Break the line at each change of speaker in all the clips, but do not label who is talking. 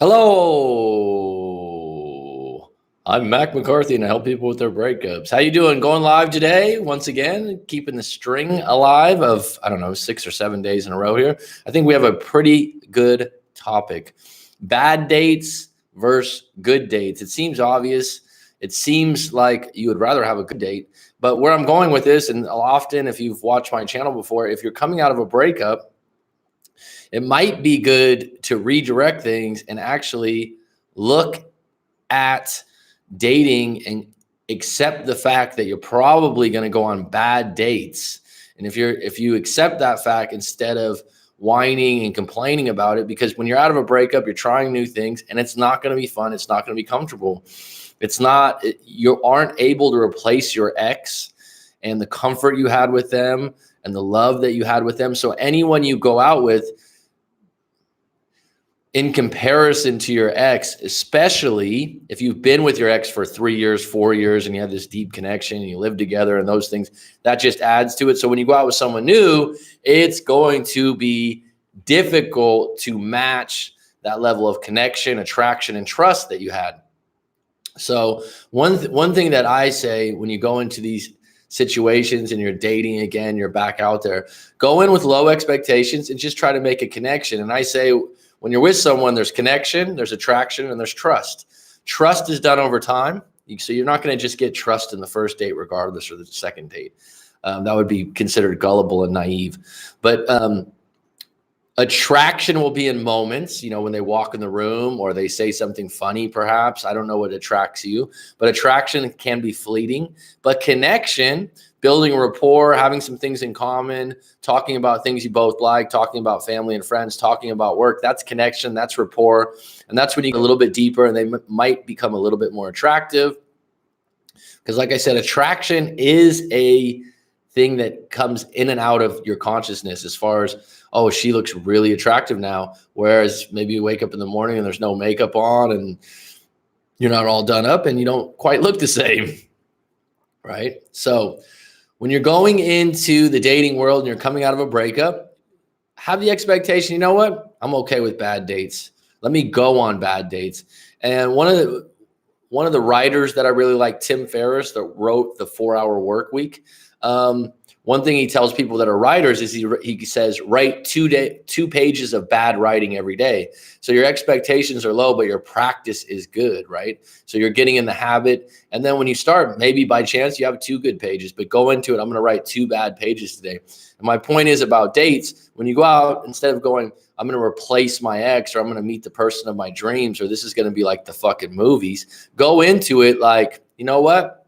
Hello, I'm Mac McCarthy and I help people with their breakups. How you doing? Going live today, once again, keeping the string alive of, 6 or 7 days in a row here. I think we have a pretty good topic. Bad dates versus good dates. It seems obvious. It seems like you would rather have a good date. But where I'm going with this, and often if you've watched my channel before, if you're coming out of a breakup, it might be good to redirect things and actually look at dating and accept the fact that you're probably going to go on bad dates. And if you accept that fact instead of whining and complaining about it, because when you're out of a breakup, you're trying new things and it's not going to be fun. It's not going to be comfortable. You aren't able to replace your ex and the comfort you had with them and the love that you had with them. So anyone you go out with, in comparison to your ex, especially if you've been with your ex for 3 years, 4 years, and you have this deep connection and you live together and those things, that just adds to it. So when you go out with someone new, it's going to be difficult to match that level of connection, attraction, and trust that you had. So one thing that I say when you go into these situations and you're dating again, you're back out there, go in with low expectations and just try to make a connection. And I say, when you're with someone, there's connection, there's attraction, and there's trust. Trust is done over time. So you're not going to just get trust in the first date regardless or the second date. That would be considered gullible and naive. But attraction will be in moments, when they walk in the room or they say something funny, perhaps. I don't know what attracts you, but attraction can be fleeting. But connection, building rapport, having some things in common, talking about things you both like, talking about family and friends, talking about work, that's connection, that's rapport. And that's when you go a little bit deeper and they might become a little bit more attractive. Because like I said, attraction is a thing that comes in and out of your consciousness as far as, oh, she looks really attractive now. Whereas maybe you wake up in the morning and there's no makeup on and you're not all done up and you don't quite look the same, right? So when you're going into the dating world and you're coming out of a breakup, have the expectation, you know what? I'm okay with bad dates. Let me go on bad dates. And one of the writers that I really like, Tim Ferriss, that wrote The 4-Hour Work Week. One thing he tells people that are writers is he says, write 2 pages of bad writing every day. So your expectations are low, but your practice is good, right? So you're getting in the habit. And then when you start, maybe by chance you have 2 good pages, but go into it. I'm going to write 2 bad pages today. And my point is about dates. When you go out, instead of going, I'm going to replace my ex, or I'm going to meet the person of my dreams, or this is going to be like the fucking movies, go into it like, you know what?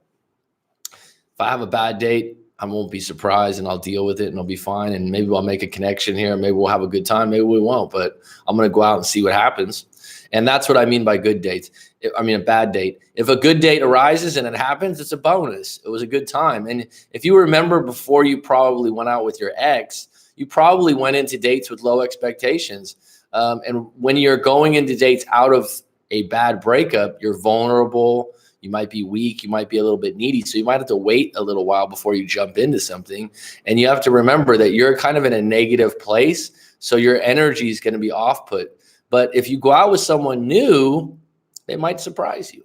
If I have a bad date, I won't be surprised and I'll deal with it and it'll be fine. And maybe I'll make a connection here. Maybe we'll have a good time. Maybe we won't, but I'm going to go out and see what happens. And that's what I mean by good dates. A bad date. If a good date arises and it happens, it's a bonus. It was a good time. And if you remember before you probably went out with your ex, you probably went into dates with low expectations. And when you're going into dates out of a bad breakup, you're vulnerable. You might be weak. You might be a little bit needy. So you might have to wait a little while before you jump into something. And you have to remember that you're kind of in a negative place. So your energy is going to be off put. But if you go out with someone new, they might surprise you.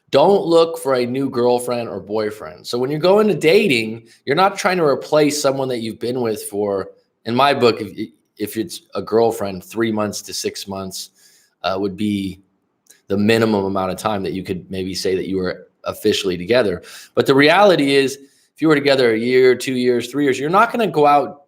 Don't look for a new girlfriend or boyfriend. So when you're going to dating, you're not trying to replace someone that you've been with for, in my book, if it's a girlfriend, 3 months to 6 months would be the minimum amount of time that you could maybe say that you were officially together. But the reality is, if you were together a year, 2 years, 3 years, you're not going to go out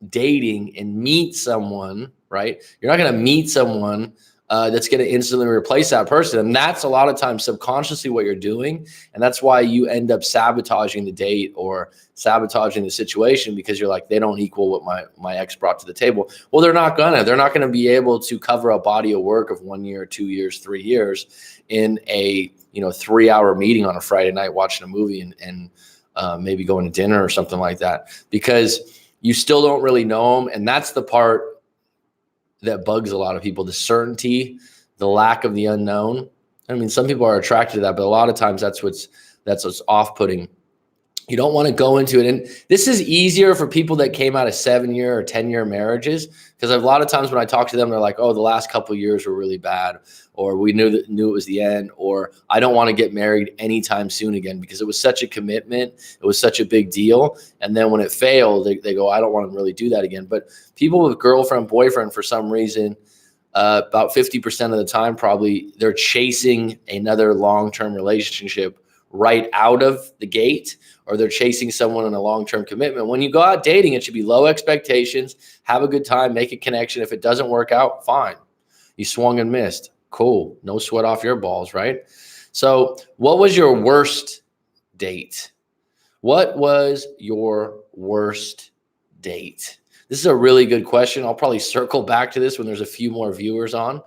dating and meet someone, right? You're not going to meet someone that's going to instantly replace that person. And that's a lot of times subconsciously what you're doing. And that's why you end up sabotaging the date or sabotaging the situation, because you're like, they don't equal what my ex brought to the table. Well, they're not going to be able to cover a body of work of 1 year, 2 years, 3 years in a 3-hour meeting on a Friday night, watching a movie and maybe going to dinner or something like that, because you still don't really know them. And that's the part that bugs a lot of people, the certainty, the lack of the unknown. I mean, some people are attracted to that, but a lot of times that's what's off-putting. You don't want to go into it. And this is easier for people that came out of 7-year or 10-year marriages, because a lot of times when I talk to them, they're like, oh, the last couple of years were really bad, or we knew it was the end, or I don't want to get married anytime soon again because it was such a commitment. It was such a big deal. And then when it failed, they go, I don't want to really do that again. But people with girlfriend, boyfriend, for some reason, about 50% of the time, probably they're chasing another long-term relationship right out of the gate, or they're chasing someone in a long-term commitment. When you go out dating, it should be low expectations, have a good time, make a connection. If it doesn't work out, fine. You swung and missed. Cool. No sweat off your balls, right? So what was your worst date? What was your worst date? This is a really good question. I'll probably circle back to this when there's a few more viewers on.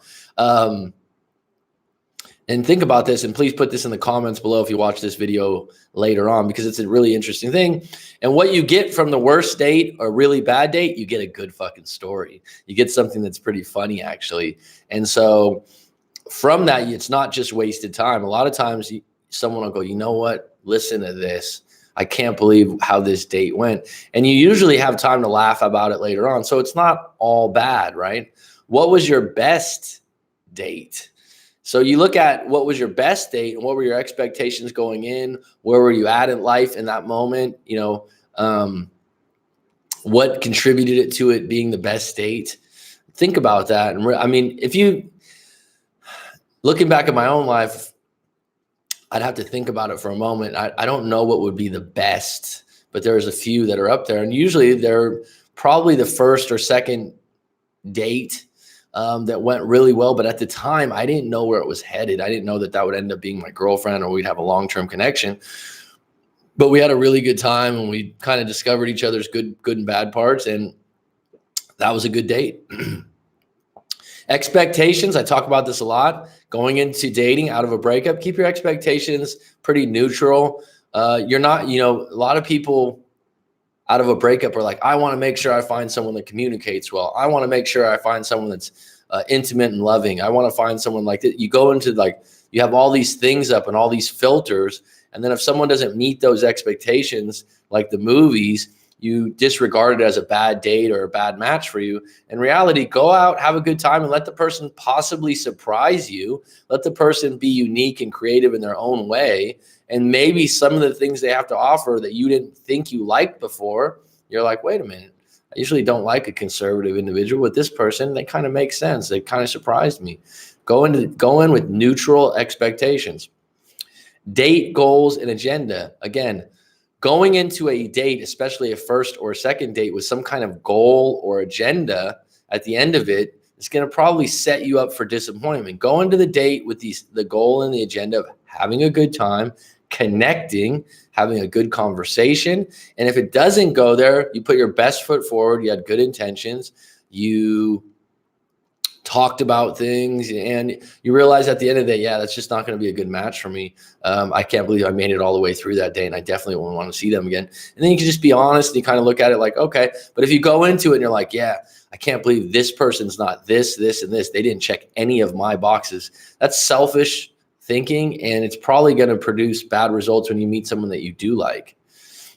And think about this, and please put this in the comments below if you watch this video later on, because it's a really interesting thing. And what you get from the worst date or really bad date, you get a good fucking story. You get something that's pretty funny, actually. And so from that, it's not just wasted time. A lot of times someone will go, you know what? Listen to this. I can't believe how this date went. And you usually have time to laugh about it later on. So it's not all bad, right? What was your best date? So you look at what was your best date and what were your expectations going in? Where were you at in life in that moment? What contributed to it being the best date? Think about that. And I mean, if you looking back at my own life, I'd have to think about it for a moment. I don't know what would be the best, but there's a few that are up there. And usually they're probably the first or second date that went really well. But at the time, I didn't know where it was headed. I didn't know that would end up being my girlfriend or we'd have a long-term connection. But we had a really good time and we kind of discovered each other's good and bad parts. And that was a good date. Expectations, I talk about this a lot. Going into dating out of a breakup, keep your expectations pretty neutral. You're not, a lot of people out of a breakup are like, I want to make sure I find someone that communicates well. I want to make sure I find someone that's intimate and loving. I want to find someone like that. You go into you have all these things up and all these filters. And then if someone doesn't meet those expectations, like the movies, you disregard it as a bad date or a bad match for you. In reality, go out, have a good time, and let the person possibly surprise you. Let the person be unique and creative in their own way. And maybe some of the things they have to offer that you didn't think you liked before, you're like, wait a minute, I usually don't like a conservative individual. With this person, they kind of make sense. They kind of surprised me. Go in with neutral expectations. Date goals and agenda. Again, going into a date, especially a first or second date, with some kind of goal or agenda at the end of it, is going to probably set you up for disappointment. Go into the date with the goal and the agenda of having a good time, connecting, having a good conversation. And if it doesn't go there, you put your best foot forward. You had good intentions. You talked about things, and you realize at the end of the day, yeah, that's just not going to be a good match for me. I can't believe I made it all the way through that day, and I definitely won't want to see them again. And then you can just be honest, and you kind of look at it like, okay. But if you go into it and you're like, yeah, I can't believe this person's not this, and this. They didn't check any of my boxes. That's selfish thinking, and it's probably going to produce bad results when you meet someone that you do like.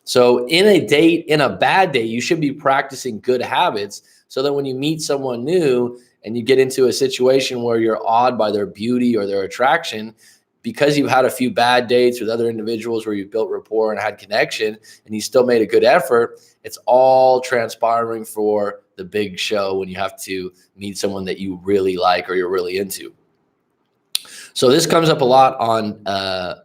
So in a bad date, you should be practicing good habits so that when you meet someone new and you get into a situation where you're awed by their beauty or their attraction, because you've had a few bad dates with other individuals where you've built rapport and had connection and you still made a good effort, it's all transpiring for the big show when you have to meet someone that you really like or you're really into. So this comes up a lot on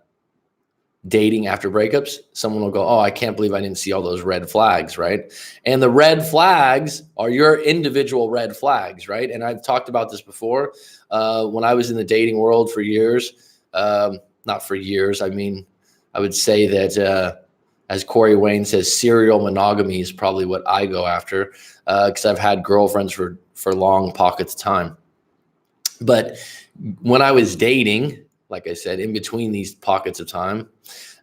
dating after breakups. Someone will go, oh, I can't believe I didn't see all those red flags, right? And the red flags are your individual red flags, right? And I've talked about this before. When I was in the dating world for years, not for years, I mean, I would say that as Corey Wayne says, serial monogamy is probably what I go after, because I've had girlfriends for long pockets of time. But when I was dating, like I said, in between these pockets of time,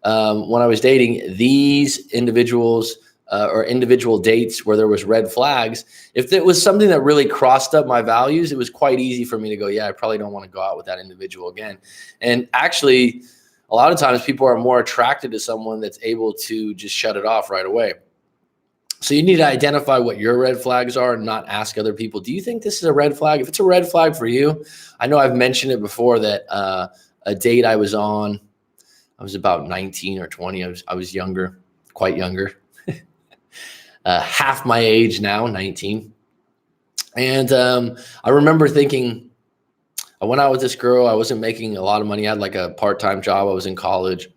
when I was dating these individuals or individual dates where there was red flags, if it was something that really crossed up my values, it was quite easy for me to go, yeah, I probably don't want to go out with that individual again. And actually, a lot of times people are more attracted to someone that's able to just shut it off right away. So you need to identify what your red flags are and not ask other people, do you think this is a red flag? If it's a red flag for you, I know I've mentioned it before that a date I was on, I was about 19 or 20. I was younger, quite younger, half my age now, 19. And I remember thinking, I went out with this girl. I wasn't making a lot of money. I had like a part-time job. I was in college.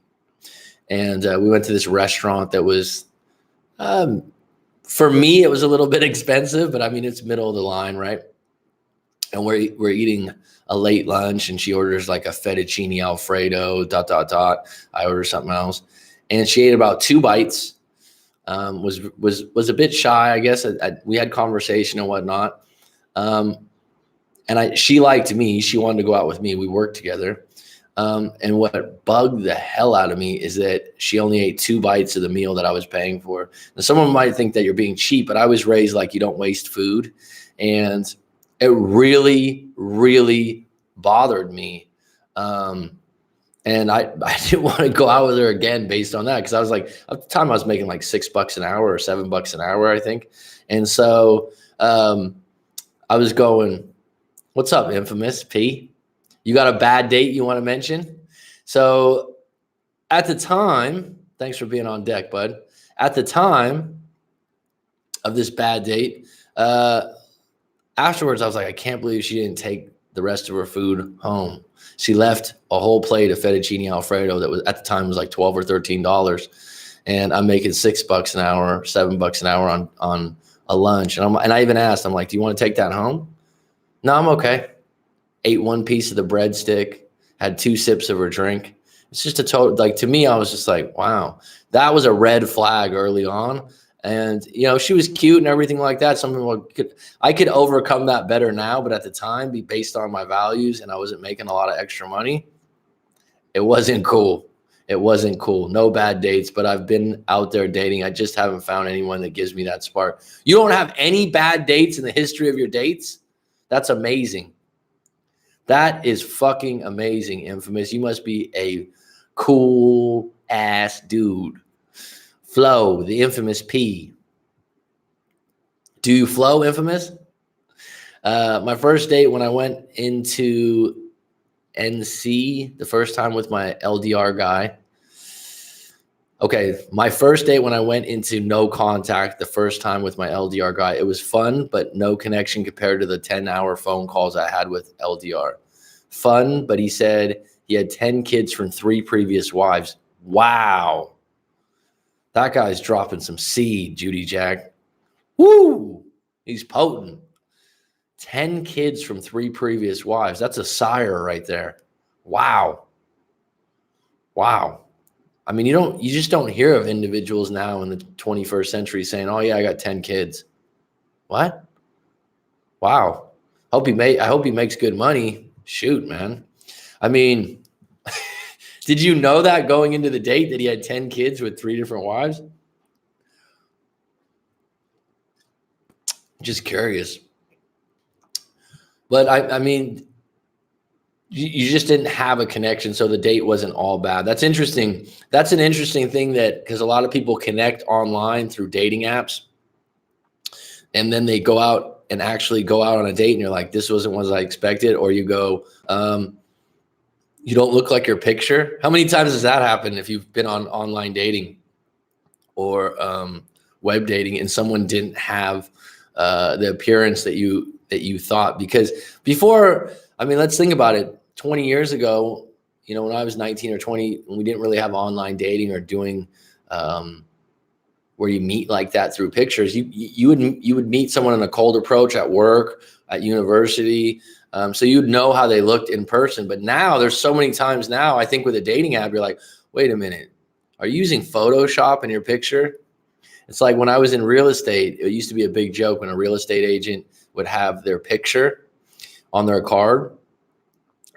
And we went to this restaurant that was, for me, it was a little bit expensive, but I mean, it's middle of the line, right? And we're eating a late lunch, and she orders like a fettuccine Alfredo, ... I order something else, and she ate about 2 bites. Was a bit shy, I guess. We had conversation and whatnot, and she liked me. She wanted to go out with me. We worked together. And what bugged the hell out of me is that she only ate 2 bites of the meal that I was paying for. Now, someone might think that you're being cheap, but I was raised like you don't waste food. And it really, really bothered me. And I didn't want to go out with her again based on that. Cause I was like, at the time I was making like $6 an hour or $7 an hour, I think. And so, I was going, what's up, Infamous P? You got a bad date you want to mention? So at the time, thanks for being on deck, bud. At the time of this bad date, afterwards, I was like, I can't believe she didn't take the rest of her food home. She left a whole plate of fettuccine Alfredo that was at the time was like $12 or $13. And I'm making $6 an hour, $7 an hour on a lunch. And I even asked, I'm like, do you want to take that home? No, I'm okay. Ate 1 piece of the breadstick, had 2 sips of her drink. It's just a total, like, to me, I was just like, wow, that was a red flag early on. And, you know, she was cute and everything like that. I could overcome that better now, but at the time, based on my values, and I wasn't making a lot of extra money, it wasn't cool. It wasn't cool. No bad dates, but I've been out there dating. I just haven't found anyone that gives me that spark. You don't have any bad dates in the history of your dates? That's amazing. That is fucking amazing, Infamous. You must be a cool ass dude. Flow, the Infamous P. Do you flow, Infamous? My first date when I went into NC, the first time with my LDR guy. Okay, my first date when I went into no contact, the first time with my LDR guy, it was fun, but no connection compared to the 10-hour phone calls I had with LDR. Fun, but he said he had 10 kids from 3 previous wives. Wow. That guy's dropping some seed, Judy Jack. Woo! He's potent. 10 kids from 3 previous wives. That's a sire right there. Wow. Wow. I mean, you just don't hear of individuals now in the 21st century saying, "Oh yeah, I got 10 kids." What? Wow. I hope he makes good money. Shoot, man. I mean, did you know that going into the date that he had 10 kids with 3 different wives? Just curious. But I mean, you just didn't have a connection, so the date wasn't all bad. That's interesting. That's an interesting thing because a lot of people connect online through dating apps, and then they go out and actually go out on a date, and you're like, this wasn't what I expected, or you go, you don't look like your picture. How many times does that happen if you've been on online dating or web dating and someone didn't have the appearance that you thought? Because before, I mean, let's think about it. 20 years ago, you know, when I was 19 or 20, we didn't really have online dating or doing where you meet like that through pictures. You would meet someone in a cold approach at work, at university. So you'd know how they looked in person. But now there's so many times now, I think with a dating app, you're like, wait a minute, are you using Photoshop in your picture? It's like when I was in real estate, it used to be a big joke when a real estate agent would have their picture on their card.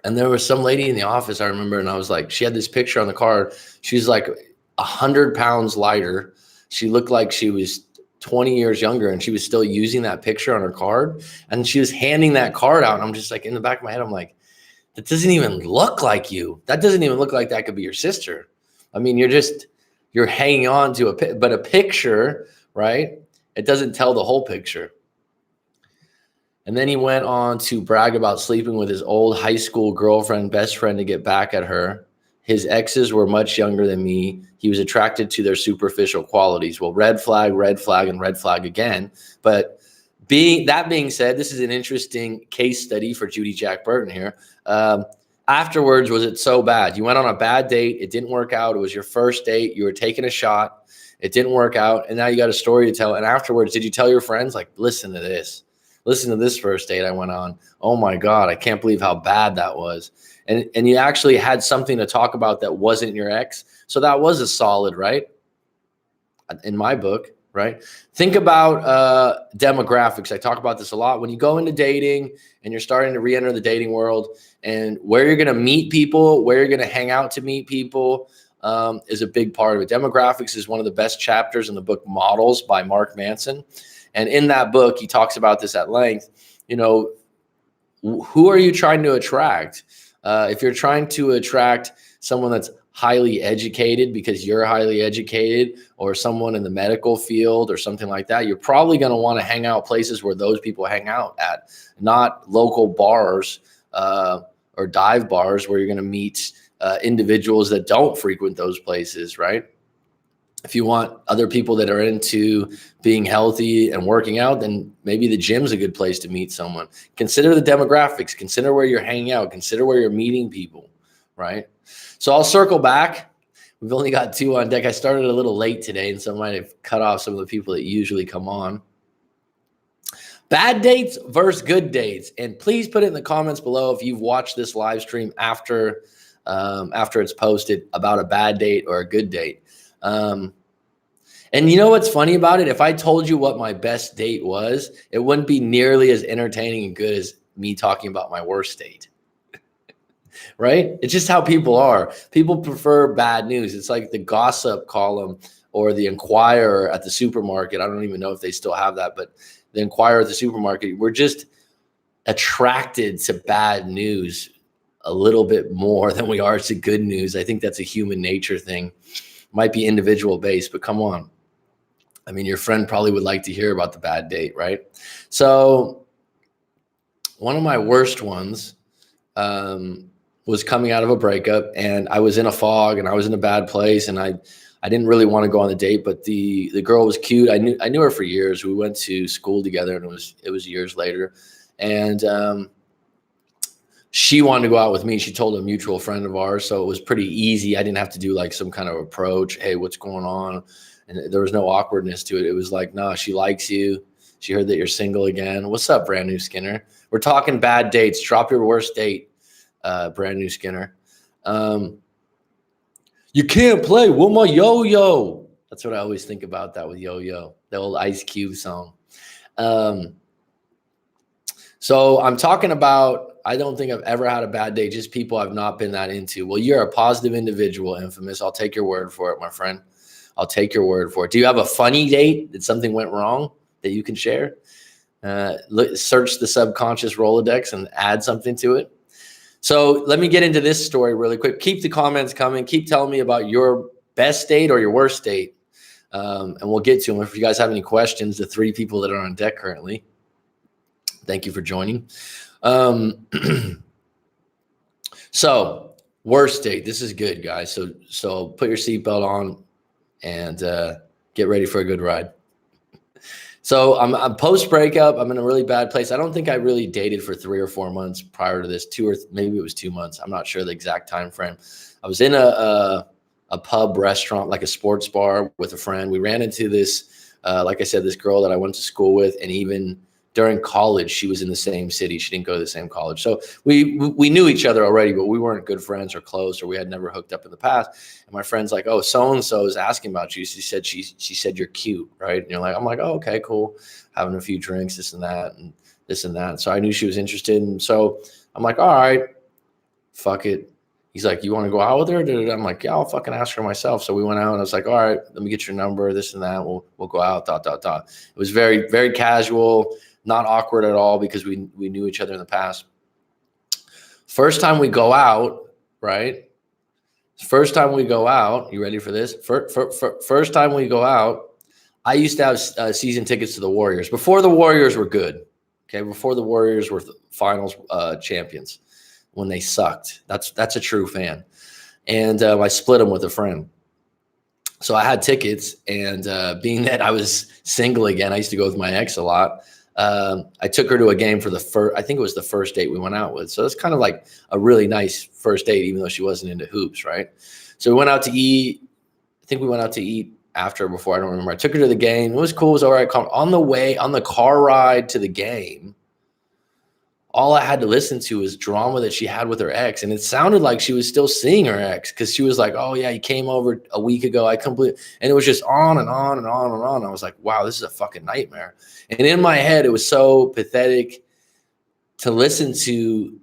And there was some lady in the office, I remember, and I was like, she had this picture on the card. She was like 100 pounds lighter. She looked like she was 20 years younger, and she was still using that picture on her card. And she was handing that card out. And I'm just like, in the back of my head, I'm like, that doesn't even look like you. That doesn't even look like that could be your sister. I mean, you're hanging on to but a picture, right? It doesn't tell the whole picture. And then he went on to brag about sleeping with his old high school girlfriend, best friend, to get back at her. His exes were much younger than me. He was attracted to their superficial qualities. Well, red flag, and red flag again. But being said, this is an interesting case study for Judy Jack Burton here. Afterwards, was it so bad? You went on a bad date. It didn't work out. It was your first date. You were taking a shot. It didn't work out. And now you got a story to tell. And afterwards, did you tell your friends, like, listen to this? Listen to this first date I went on. Oh my God, I can't believe how bad that was. And you actually had something to talk about that wasn't your ex. So that was a solid, right? In my book, right? Think about demographics. I talk about this a lot. When you go into dating and you're starting to re-enter the dating world, and where you're going to meet people, where you're going to hang out to meet people, is a big part of it. Demographics is one of the best chapters in the book Models by Mark Manson. And in that book, he talks about this at length. You know, who are you trying to attract? If you're trying to attract someone that's highly educated because you're highly educated, or someone in the medical field or something like that, you're probably going to want to hang out places where those people hang out at, not local bars or dive bars where you're going to meet individuals that don't frequent those places, right? If you want other people that are into being healthy and working out, then maybe the gym's a good place to meet someone. Consider the demographics. Consider where you're hanging out. Consider where you're meeting people, right? So I'll circle back. We've only got 2 on deck. I started a little late today, and so I might have cut off some of the people that usually come on. Bad dates versus good dates. And please put it in the comments below if you've watched this live stream after it's posted about a bad date or a good date. And you know what's funny about it? If I told you what my best date was, it wouldn't be nearly as entertaining and good as me talking about my worst date. Right? It's just how people are. People prefer bad news. It's like the gossip column or the Inquirer at the supermarket. I don't even know if they still have that, but the Inquirer at the supermarket, we're just attracted to bad news a little bit more than we are to good news. I think that's a human nature thing. Might be individual based, but come on. I mean, your friend probably would like to hear about the bad date, right? So one of my worst ones was coming out of a breakup, and I was in a fog and I was in a bad place, and I didn't really want to go on the date, but the girl was cute. I knew her for years. We went to school together, and it was years later. And she wanted to go out with me. She told a mutual friend of ours, so it was pretty easy. I didn't have to do like some kind of approach. Hey, what's going on? And there was no awkwardness to it. It was like, nah, she likes you. She heard that you're single again. What's up, Brand New Skinner? We're talking bad dates. Drop your worst date, Brand New Skinner. You can't play with my yo-yo. That's what I always think about that with yo-yo, the old Ice Cube song. So I'm talking about, I don't think I've ever had a bad day, just people I've not been that into. Well, you're a positive individual, Infamous. I'll take your word for it, my friend. I'll take your word for it. Do you have a funny date that something went wrong that you can share? Search the subconscious Rolodex and add something to it. So let me get into this story really quick. Keep the comments coming. Keep telling me about your best date or your worst date. And we'll get to them. If you guys have any questions, the 3 people that are on deck currently, thank you for joining. So worst date. This is good, guys. So put your seatbelt on and get ready for a good ride. So I'm post breakup. I'm in a really bad place. I don't think I really dated for 3 or 4 months prior to this, maybe it was 2 months. I'm not sure the exact time frame. I was in a pub restaurant, like a sports bar, with a friend. We ran into this, like I said, this girl that I went to school with, and even during college, she was in the same city. She didn't go to the same college. So we knew each other already, but we weren't good friends or close, or we had never hooked up in the past. And my friend's like, oh, so-and-so is asking about you. She said you're cute, right? And I'm like, oh, okay, cool. Having a few drinks, this and that, and this and that. So I knew she was interested. And so I'm like, all right, fuck it. He's like, you want to go out with her? I'm like, yeah, I'll fucking ask her myself. So we went out, and I was like, all right, let me get your number, this and that. We'll go out, ... It was very, very casual, not awkward at all, because we knew each other in the past. First time we go out, right? First time we go out, you ready for this? First time we go out, I used to have season tickets to the Warriors before the Warriors were good. Okay, before the Warriors were finals champions, when they sucked. That's a true fan. And I split them with a friend. So I had tickets, and being that I was single again, I used to go with my ex a lot. I took her to a game for the first, I think it was the first date we went out with. So it's kind of like a really nice first date, even though she wasn't into hoops, right? So we went out to eat. I think we went out to eat after or before, I don't remember. I took her to the game. It was cool. It was all right. On the way, on the car ride to the game, all I had to listen to was drama that she had with her ex. And it sounded like she was still seeing her ex, because she was like, oh, yeah, he came over a week ago. And it was just on and on and on and on. I was like, wow, this is a fucking nightmare. And in my head, it was so pathetic to listen to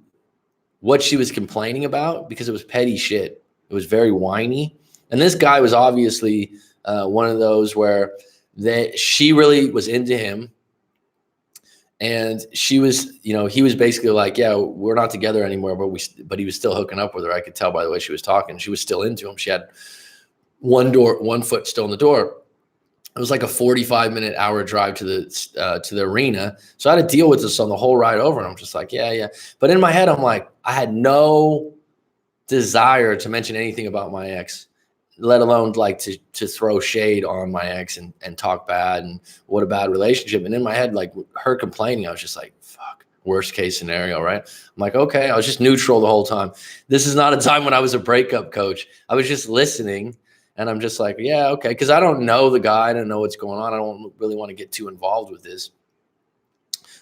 what she was complaining about, because it was petty shit. It was very whiny. And this guy was obviously one of those where she really was into him. And she was, he was basically like, yeah, we're not together anymore, but he was still hooking up with her. I could tell by the way she was talking. She was still into him. She had one foot still in the door. It was like a 45-minute hour drive to the arena. So I had to deal with this on the whole ride over. And I'm just like, yeah. But in my head, I'm like, I had no desire to mention anything about my ex, let alone like to throw shade on my ex and talk bad and what a bad relationship. And in my head, like her complaining, I was just like, fuck, worst case scenario, right? I'm like, okay, I was just neutral the whole time. This is not a time when I was a breakup coach. I was just listening, and I'm just like, yeah, okay. Because I don't know the guy. I don't know what's going on. I don't really want to get too involved with this.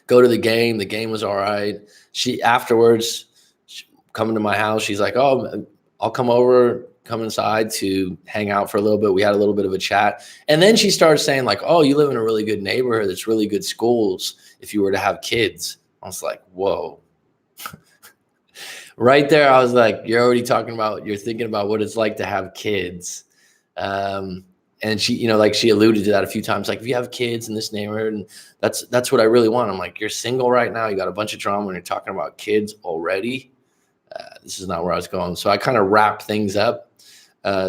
Go to the game. The game was all right. Afterwards, coming to my house, she's like, oh, I'll come inside to hang out for a little bit. We had a little bit of a chat. And then she started saying like, oh, you live in a really good neighborhood. It's really good schools if you were to have kids. I was like, whoa. Right there, I was like, you're thinking about what it's like to have kids. And she, she alluded to that a few times, like if you have kids in this neighborhood, and that's what I really want. I'm like, you're single right now. You got a bunch of drama when you're talking about kids already. This is not where I was going. So I kind of wrapped things up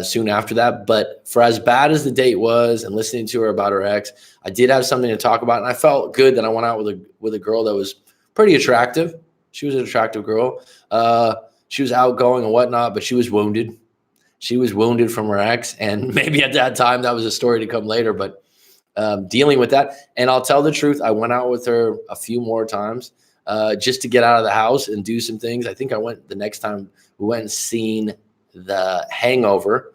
soon after that. But for as bad as the date was, and listening to her about her ex, I did have something to talk about. And I felt good that I went out with a girl that was pretty attractive. She was an attractive girl. She was outgoing and whatnot, but she was wounded. She was wounded from her ex. And maybe at that time, that was a story to come later. But dealing with that. And I'll tell the truth, I went out with her a few more times. Just to get out of the house and do some things. I think the next time we went and seen The Hangover,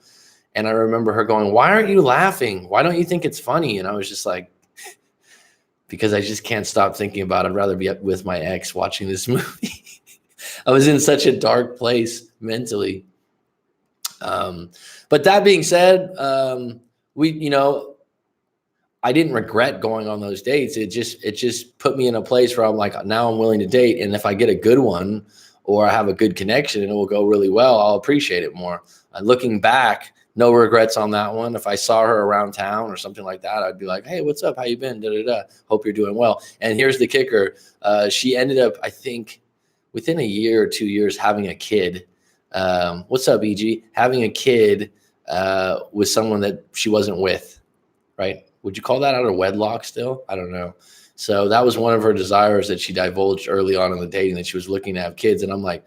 and I remember her going, why aren't you laughing? Why don't you think it's funny? And I was just like, because I just can't stop thinking about it. I'd rather be with my ex watching this movie. I was in such a dark place mentally. But that being said, I didn't regret going on those dates. It just put me in a place where I'm like, now I'm willing to date. And if I get a good one or I have a good connection and it will go really well, I'll appreciate it more. Looking back, no regrets on that one. If I saw her around town or something like that, I'd be like, hey, what's up? How you been? Hope you're doing well. And here's the kicker. She ended up, I think, within a year or 2 years having a kid. What's up, EG? Having a kid with someone that she wasn't with, right? Would you call that out of wedlock still? I don't know. So that was one of her desires that she divulged early on in the dating, that she was looking to have kids. And I'm like,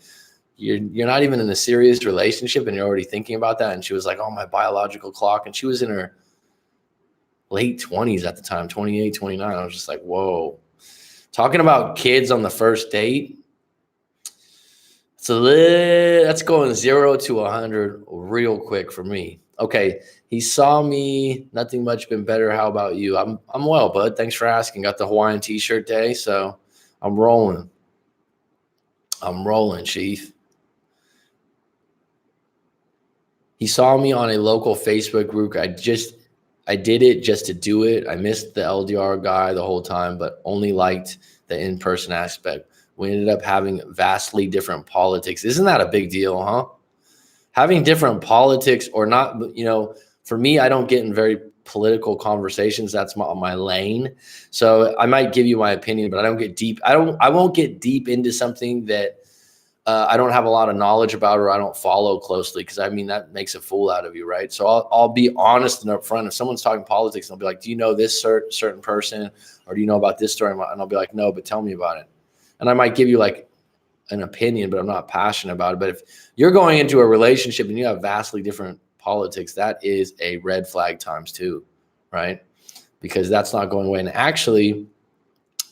you're not even in a serious relationship and you're already thinking about that. And she was like, oh, my biological clock. And she was in her late 20s at the time, 28, 29. I was just like, whoa. Talking about kids on the first date. That's going 0 to 100 real quick for me. Okay, he saw me. Nothing much been better. How about you? I'm well, bud. Thanks for asking. Got the Hawaiian t-shirt day, so I'm rolling. Chief. He saw me on a local Facebook group. I did it just to do it. I missed the LDR guy the whole time, but only liked the in-person aspect. We ended up having vastly different politics. Isn't that a big deal, huh? Having different politics or not, for me, I don't get in very political conversations. That's my lane. So I might give you my opinion, but I don't get deep. I won't get deep into something that I don't have a lot of knowledge about, or I don't follow closely, because I mean that makes a fool out of you, right? So I'll be honest and upfront. If someone's talking politics, they'll be like, "Do you know this certain person, or do you know about this story?" And I'll be like, "No, but tell me about it." And I might give you like an opinion, but I'm not passionate about it. But if you're going into a relationship and you have vastly different politics, that is a red flag times two, right? Because that's not going away. And actually,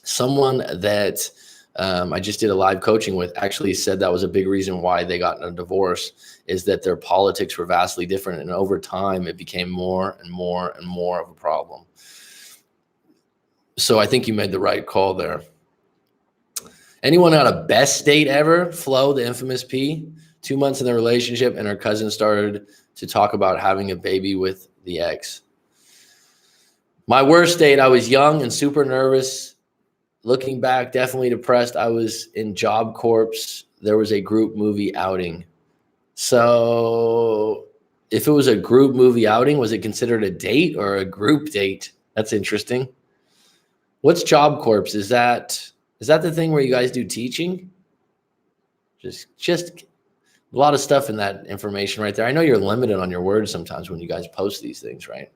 someone that I just did a live coaching with actually said that was a big reason why they got in a divorce, is that their politics were vastly different. And over time, it became more and more and more of a problem. So I think you made the right call there. Anyone had a best date ever? Flo, the infamous P, 2 months in the relationship, and her cousin started to talk about having a baby with the ex. My worst date, I was young and super nervous. Looking back, definitely depressed. I was in Job Corps. There was a group movie outing. So if it was a group movie outing, was it considered a date or a group date? That's interesting. What's Job Corps? Is that the thing where you guys do teaching? Just a lot of stuff in that information right there. I know you're limited on your words sometimes when you guys post these things, right?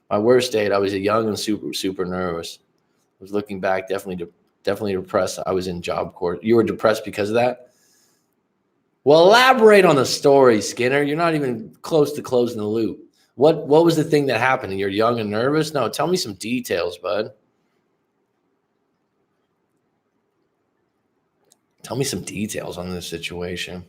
My worst date, I was young and super nervous. I was looking back, definitely depressed. I was in Job Corps. You were depressed because of that? Well, elaborate on the story, Skinner. You're not even close to closing the loop. What was the thing that happened? And you're young and nervous? No, tell me some details, bud. Tell me some details on this situation.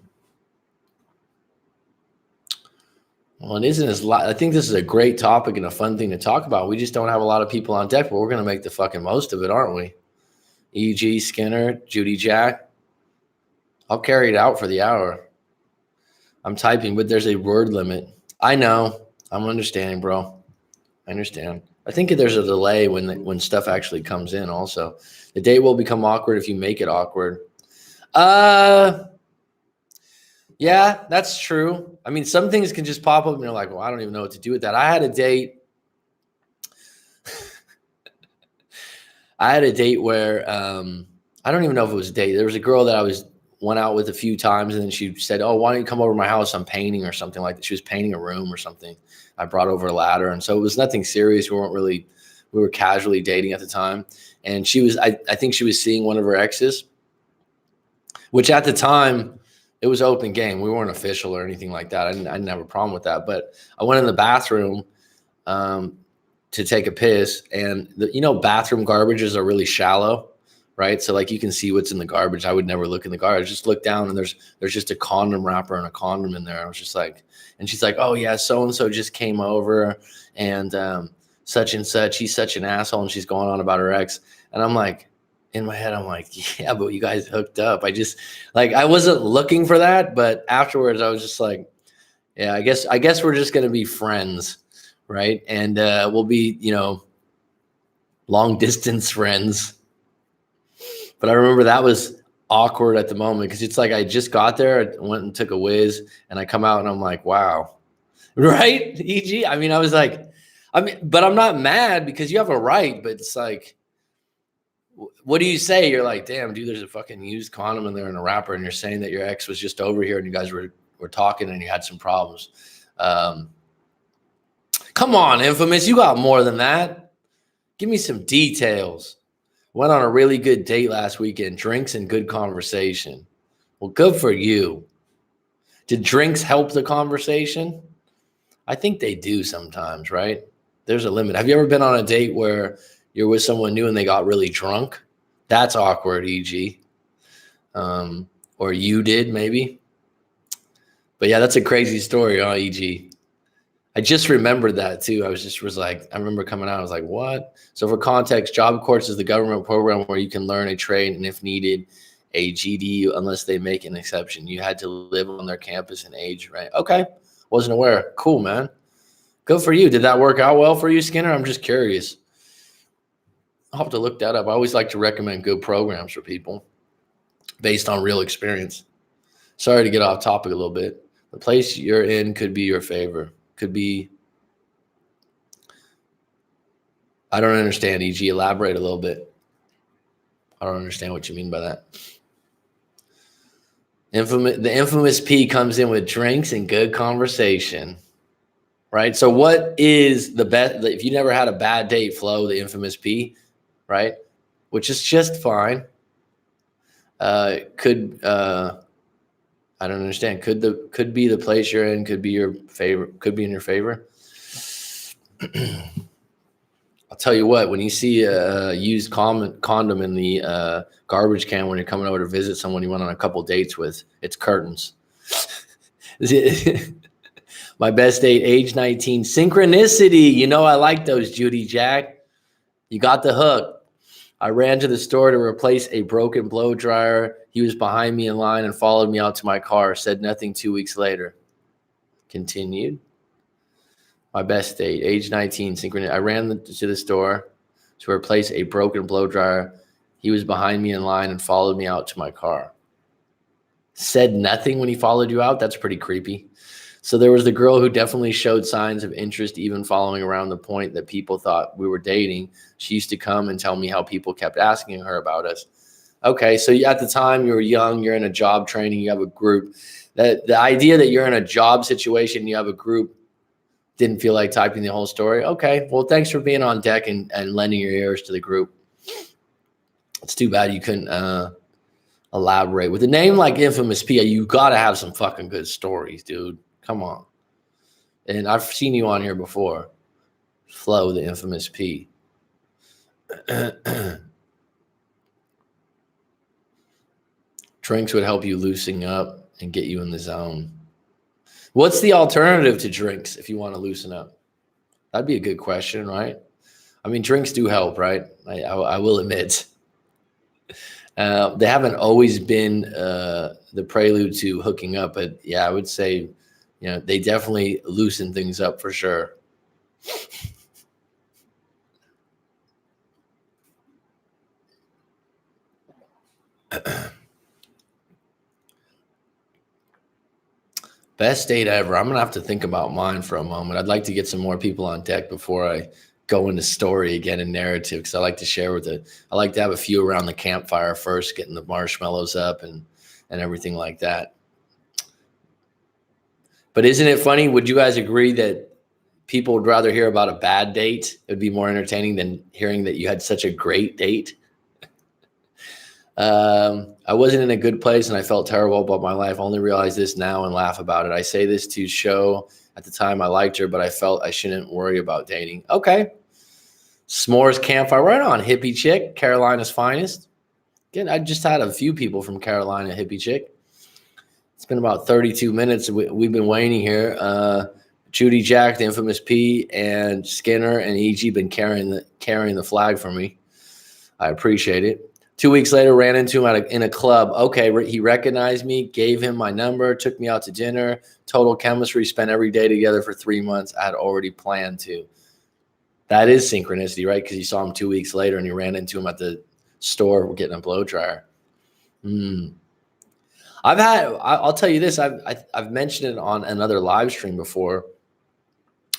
Well, it isn't as I think this is a great topic and a fun thing to talk about. We just don't have a lot of people on deck, but we're going to make the fucking most of it, aren't we? E.G. Skinner, Judy Jack. I'll carry it out for the hour. I'm typing, but there's a word limit. I know. I'm understanding, bro. I understand. I think there's a delay when stuff actually comes in also. The date will become awkward if you make it awkward. Yeah, that's true. I mean, some things can just pop up and you're like, well, I don't even know what to do with that. I had a date. Where I don't even know if it was a date. There was a girl that I went out with a few times, and then she said, "Oh, why don't you come over to my house? I'm painting," or something like that. She was painting a room or something. I brought over a ladder, and so it was nothing serious. We were casually dating at the time, and I think she was seeing one of her exes, which at the time it was open game. We weren't official or anything like that. I didn't have a problem with that, but I went in the bathroom to take a piss, and bathroom garbages are really shallow, right? So like you can see what's in the garbage. I would never look in the garbage. Just look down, and there's just a condom wrapper and a condom in there. I was just like, and she's like, "Oh yeah, so and so just came over, and such and such. He's such an asshole," and she's going on about her ex, and I'm like, in my head, I'm like, "Yeah, but you guys hooked up." I just I wasn't looking for that, but afterwards, I was just like, "Yeah, I guess we're just gonna be friends." Right. And we'll be, long distance friends. But I remember that was awkward at the moment, because it's like I just got there, I went and took a whiz, and I come out and I'm like, wow. Right? EG. I mean, I was like, but I'm not mad, because you have a right. But it's like, what do you say? You're like, damn, dude, there's a fucking used condom in there and a wrapper, and you're saying that your ex was just over here and you guys were talking and you had some problems. Come on, Infamous. You got more than that. Give me some details. Went on a really good date last weekend. Drinks and good conversation. Well, good for you. Did drinks help the conversation? I think they do sometimes, right? There's a limit. Have you ever been on a date where you're with someone new and they got really drunk? That's awkward, e.g. Or you did, maybe. But yeah, that's a crazy story, huh, e.g. I just remembered that too. I remember coming out, I was like, what? So for context, Job Corps is the government program where you can learn a trade and, if needed, a GED, unless they make an exception. You had to live on their campus and age, right? Okay. Wasn't aware. Cool, man. Good for you. Did that work out well for you, Skinner? I'm just curious. I'll have to look that up. I always like to recommend good programs for people based on real experience. Sorry to get off topic a little bit. The place you're in could be your favor. Could be. I don't understand, EG. Elaborate a little bit. I don't understand what you mean by that. The infamous P comes in with drinks and good conversation, right? So what is the best, if you never had a bad date, Flo, the infamous P, right? Which is just fine. I don't understand. Could be the place you're in, could be your favorite, could be in your favor. I'll tell you what, when you see a used condom in the garbage can when you're coming over to visit someone you went on a couple dates with, it's curtains. My best date, age 19, synchronicity. You know I like those, Judy Jack. You got the hook. I ran to the store to replace a broken blow dryer. He was behind me in line and followed me out to my car. Said nothing 2 weeks later. Continued. My best date, age 19, synchronicity. I ran to the store to replace a broken blow dryer. He was behind me in line and followed me out to my car. Said nothing when he followed you out? That's pretty creepy. So there was the girl who definitely showed signs of interest, even following around the point that people thought we were dating. She used to come and tell me how people kept asking her about us. Okay, so at the time you were young, you're in a job training, you have a group. The idea that you're in a job situation, you have a group, didn't feel like typing the whole story. Okay, well, thanks for being on deck and lending your ears to the group. It's too bad you couldn't elaborate. With a name like Infamous P, you got to have some fucking good stories, dude. Come on. And I've seen you on here before. Flo, the Infamous P. Drinks would help you loosen up and get you in the zone. What's the alternative to drinks if you want to loosen up? That'd be a good question, right? I mean, drinks do help, right? I will admit. They haven't always been the prelude to hooking up, but yeah, I would say, they definitely loosen things up for sure. Best date ever. I'm going to have to think about mine for a moment. I'd like to get some more people on deck before I go into story again and narrative, because I like to share I like to have a few around the campfire first, getting the marshmallows up and everything like that. But isn't it funny? Would you guys agree that people would rather hear about a bad date? It would be more entertaining than hearing that you had such a great date. I wasn't in a good place and I felt terrible about my life. I only realized this now and laugh about it. I say this to show at the time I liked her, but I felt I shouldn't worry about dating. Okay. S'mores campfire. Right on, hippie chick, Carolina's finest. Again, I just had a few people from Carolina, hippie chick. It's been about 32 minutes. We've been waiting here. Judy Jack, the infamous P, and Skinner and EG been carrying the flag for me. I appreciate it. 2 weeks later, ran into him in a club. Okay, he recognized me, gave him my number, took me out to dinner. Total chemistry, spent every day together for 3 months. I had already planned to. That is synchronicity, right? Because you saw him 2 weeks later and you ran into him at the store getting a blow dryer. I'll tell you this. I've mentioned it on another live stream before.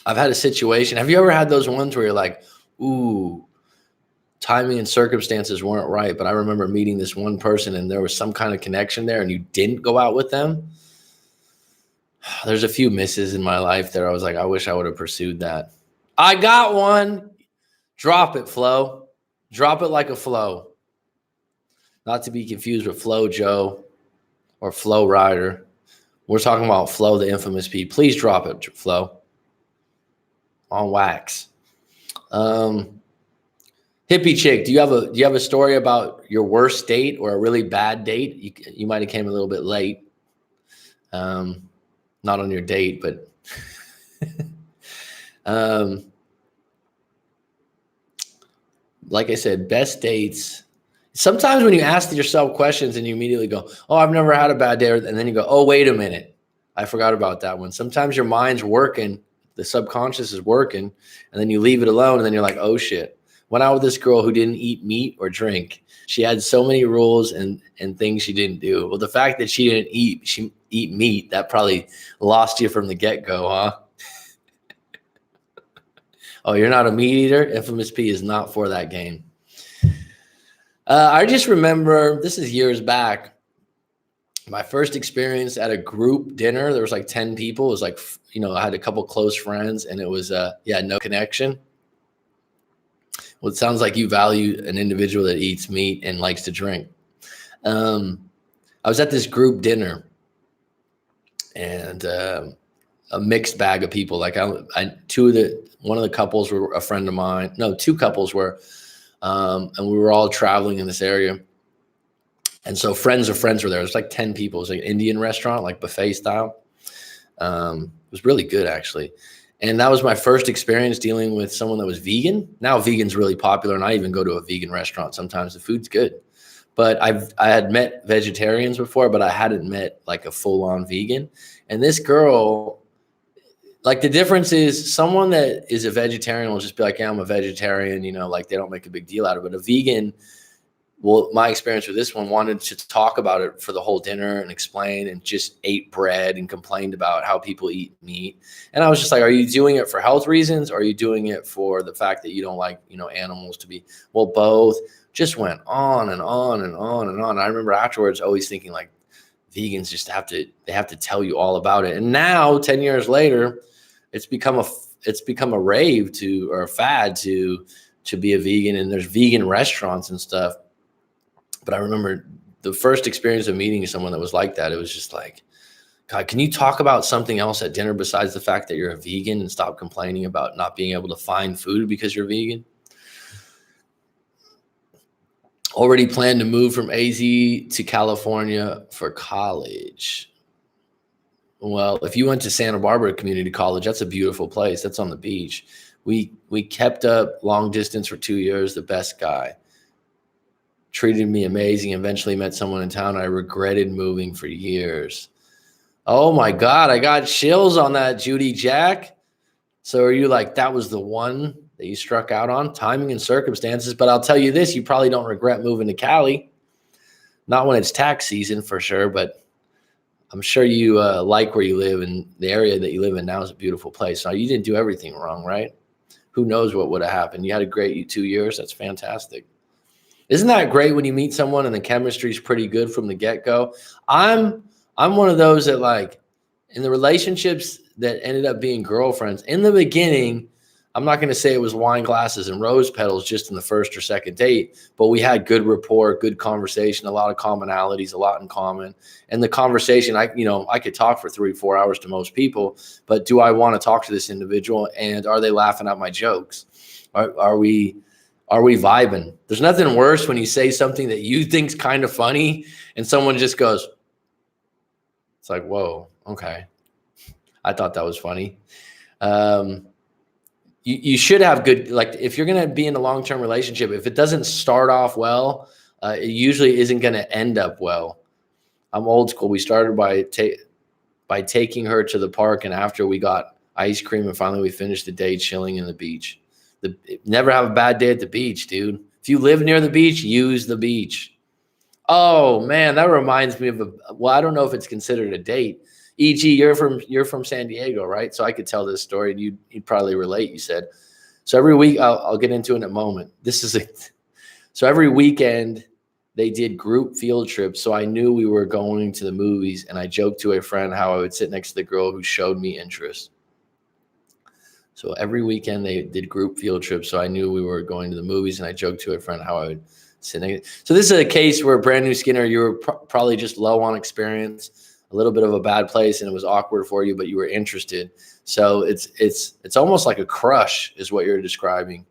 I've had a situation. Have you ever had those ones where you're like, ooh, timing and circumstances weren't right, but I remember meeting this one person and there was some kind of connection there and you didn't go out with them? There's a few misses in my life there. I was like, I wish I would have pursued that. I got one. Drop it, Flo. Drop it like a flow. Not to be confused with Flo Joe or Flo Rider. We're talking about Flo, the infamous P. Please drop it, Flo. On wax. Hippie chick, do you have a story about your worst date or a really bad date? You might have came a little bit late. Not on your date, but like I said, best dates. Sometimes when you ask yourself questions and you immediately go, oh, I've never had a bad day. And then you go, oh, wait a minute. I forgot about that one. Sometimes your mind's working. The subconscious is working. And then you leave it alone. And then you're like, oh, shit. Went out with this girl who didn't eat meat or drink. She had so many rules and things she didn't do. Well, the fact that she didn't eat meat, that probably lost you from the get-go, huh? Oh, you're not a meat eater? Infamous P is not for that game. I just remember, this is years back, My first experience at a group dinner, there was like 10 people. It was like, I had a couple close friends, and it was, no connection. Well, it sounds like you value an individual that eats meat and likes to drink. I was at this group dinner, and a mixed bag of people. Like one of the couples were a friend of mine. No, two couples were, and we were all traveling in this area. And so friends of friends were there. It was like 10 people. It was like an Indian restaurant, like buffet style. It was really good, actually. And that was my first experience dealing with someone that was vegan. Now vegan's really popular, and I even go to a vegan restaurant sometimes. The food's good. But I had met vegetarians before, but I hadn't met like a full-on vegan. And this girl, like, the difference is someone that is a vegetarian will just be like, yeah, I'm a vegetarian, like they don't make a big deal out of it. A vegan, well, my experience with this one, wanted to talk about it for the whole dinner and explain, and just ate bread and complained about how people eat meat. And I was just like, are you doing it for health reasons? Or are you doing it for the fact that you don't like, animals to be? Well, both. Just went on and on and on and on. I remember afterwards always thinking, like, vegans just have to tell you all about it. And now 10 years later, it's become a rave or a fad to be a vegan, and there's vegan restaurants and stuff. But I remember the first experience of meeting someone that was like that. It was just like, God, can you talk about something else at dinner besides the fact that you're a vegan, and stop complaining about not being able to find food because you're vegan? Already planned to move from AZ to California for college. Well, if you went to Santa Barbara Community College, that's a beautiful place. That's on the beach. We kept up long distance for 2 years. The best guy. Treated me amazing. Eventually met someone in town. I regretted moving for years. Oh my God, I got chills on that, Judy Jack. So are you like, that was the one that you struck out on? Timing and circumstances. But I'll tell you this, you probably don't regret moving to Cali. Not when it's tax season, for sure, but I'm sure you like where you live, and the area that you live in now is a beautiful place. So you didn't do everything wrong, right? Who knows what would have happened? You had a great 2 years. That's fantastic. Isn't that great when you meet someone and the chemistry is pretty good from the get-go? I'm one of those that, like, in the relationships that ended up being girlfriends, in the beginning, I'm not going to say it was wine glasses and rose petals just in the first or second date, but we had good rapport, good conversation, a lot of commonalities, a lot in common. And the conversation, I could talk for 3-4 hours to most people, but do I want to talk to this individual? And are they laughing at my jokes? Are we vibing? There's nothing worse when you say something that you think's kind of funny and someone just goes, it's like, whoa, okay. I thought that was funny. You should have good, like, if you're going to be in a long-term relationship, if it doesn't start off well, it usually isn't going to end up well. I'm old school. We started by taking her to the park, and after we got ice cream, and finally we finished the day chilling in the beach. Never have a bad day at the beach, dude. If you live near the beach, use the beach. Oh man, that reminds me of I don't know if it's considered a date. E.g., you're from San Diego, right? So I could tell this story, and you'd probably relate. You said, so every week, I'll get into it in a moment. So every weekend they did group field trips. So I knew we were going to the movies, and I joked to a friend how I would sit next to the girl who showed me interest. So every weekend they did group field trips. So I knew we were going to the movies, and I joked to a friend how I would sit next. So this is a case where, brand new Skinner, you were probably just low on experience, a little bit of a bad place, and it was awkward for you, but you were interested. So it's almost like a crush is what you're describing.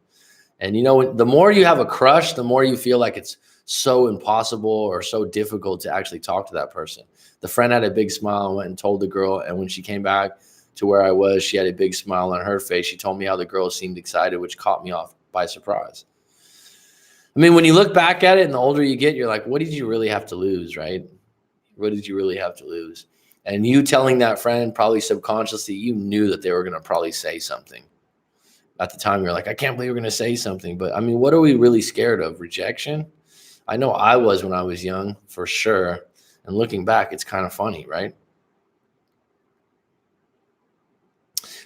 And the more you have a crush, the more you feel like it's so impossible or so difficult to actually talk to that person. The friend had a big smile and went and told the girl, and when she came back to where I was, she had a big smile on her face. She told me how the girl seemed excited, which caught me off by surprise. I mean, when you look back at it and the older you get, you're like, what did you really have to lose, right? What did you really have to lose? And you telling that friend, probably subconsciously, you knew that they were going to probably say something. At the time, you're like, I can't believe you're going to say something. But I mean, what are we really scared of? Rejection? I know I was when I was young, for sure. And looking back, it's kind of funny, right?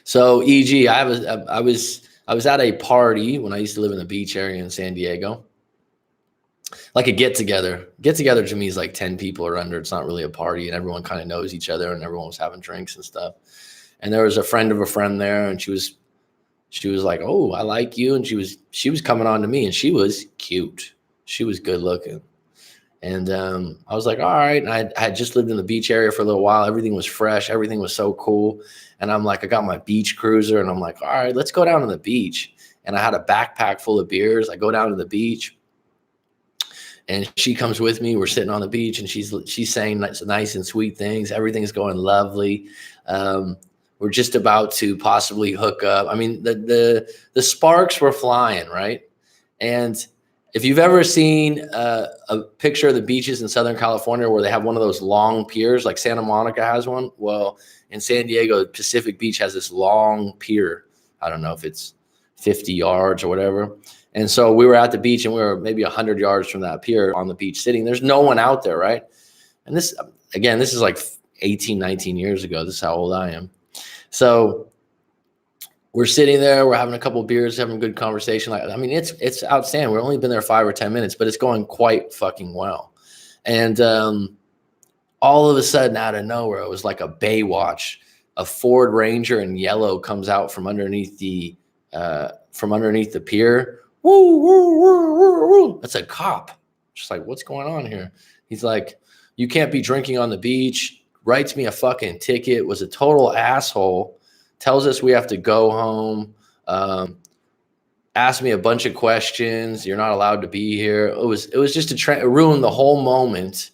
So, e.g., I was at a party when I used to live in the beach area in San Diego. like a get together. Get together to me is like 10 people or under. It's not really a party, and everyone kind of knows each other, and everyone was having drinks and stuff. And there was a friend of a friend there, and she was like, "Oh, I like you," and she was coming on to me, and she was cute. She was good looking. And I was like, all right. And I had just lived in the beach area for a little while. Everything was fresh. Everything was so cool. And I'm like, I got my beach cruiser, and I'm like, all right, let's go down to the beach. And I had a backpack full of beers. I go down to the beach, and she comes with me. We're sitting on the beach, and she's saying nice and sweet things. Everything's going lovely. We're just about to possibly hook up. I mean, the sparks were flying, right? And if you've ever seen a picture of the beaches in Southern California where they have one of those long piers, like Santa Monica has one, well, in San Diego, Pacific Beach has this long pier. I don't know if it's 50 yards or whatever. And so we were at the beach, and we were maybe 100 yards from that pier on the beach sitting. There's no one out there, right? And this is like 18, 19 years ago. This is how old I am. So we're sitting there, we're having a couple of beers, having a good conversation. I mean, it's outstanding. We've only been there 5 or 10 minutes, but it's going quite fucking well. And all of a sudden, out of nowhere, it was like a Baywatch. A Ford Ranger in yellow comes out from underneath the pier. Woo, woo, woo, woo, woo. That's a cop. Just like, what's going on here? He's like, you can't be drinking on the beach. Writes me a fucking ticket. Was a total asshole. Tells us we have to go home. Asked me a bunch of questions. You're not allowed to be here. It was just it ruined the whole moment.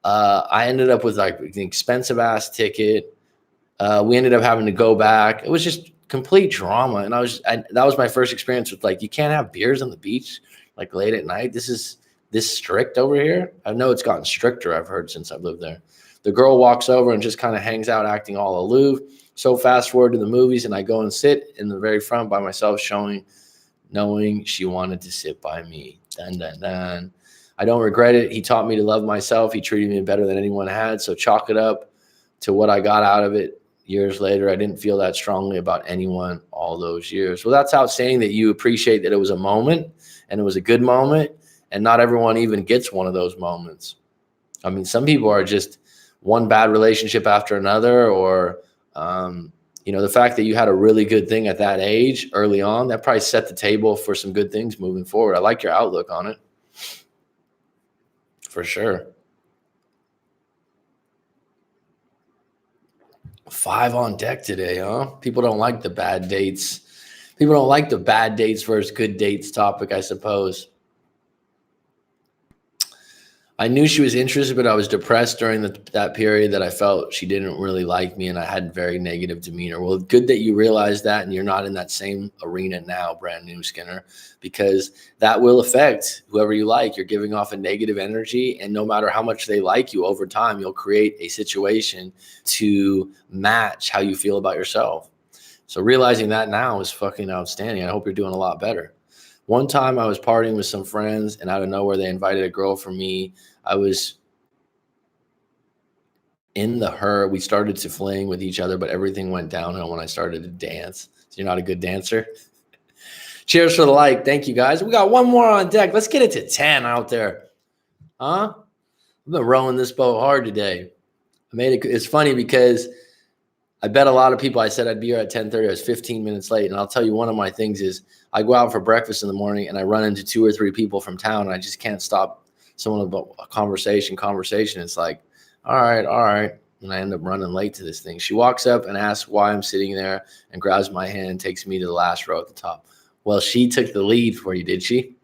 I ended up with like an expensive ass ticket. We ended up having to go back. It was just complete drama. And that was my first experience with like, you can't have beers on the beach like late at night. This is this strict over here. I know it's gotten stricter, I've heard, since I've lived there. The girl walks over and just kind of hangs out, acting all aloof. So fast forward to the movies, and I go and sit in the very front by myself, knowing she wanted to sit by me. Dun, dun, dun. I don't regret it. He taught me to love myself. He treated me better than anyone had. So chalk it up to what I got out of it years later. I didn't feel that strongly about anyone all those years. Well, that's outstanding that you appreciate that it was a moment, and it was a good moment, and not everyone even gets one of those moments. I mean, some people are just one bad relationship after another, or the fact that you had a really good thing at that age early on, that probably set the table for some good things moving forward. I like your outlook on it. For sure. 5 on deck today, huh? People don't like the bad dates. People don't like the bad dates versus good dates topic, I suppose. I knew she was interested, but I was depressed during that period that I felt she didn't really like me, and I had very negative demeanor. Well, good that you realize that, and you're not in that same arena now, brand new Skinner, because that will affect whoever you like. You're giving off a negative energy, and no matter how much they like you, over time, you'll create a situation to match how you feel about yourself. So realizing that now is fucking outstanding. I hope you're doing a lot better. One time I was partying with some friends, and out of nowhere, they invited a girl for me. I was we started to fling with each other, but everything went downhill when I started to dance. So you're not a good dancer. Cheers for the like. Thank you, guys. We got one more on deck. Let's get it to 10 out there. Huh? I've been rowing this boat hard today. It's funny because I bet a lot of people I said I'd be here at 10:30. I was 15 minutes late. And I'll tell you, one of my things is I go out for breakfast in the morning, and I run into 2 or 3 people from town, and I just can't stop someone about a conversation. It's like, all right. And I end up running late to this thing. She walks up and asks why I'm sitting there and grabs my hand and takes me to the last row at the top. Well, she took the lead for you, did she?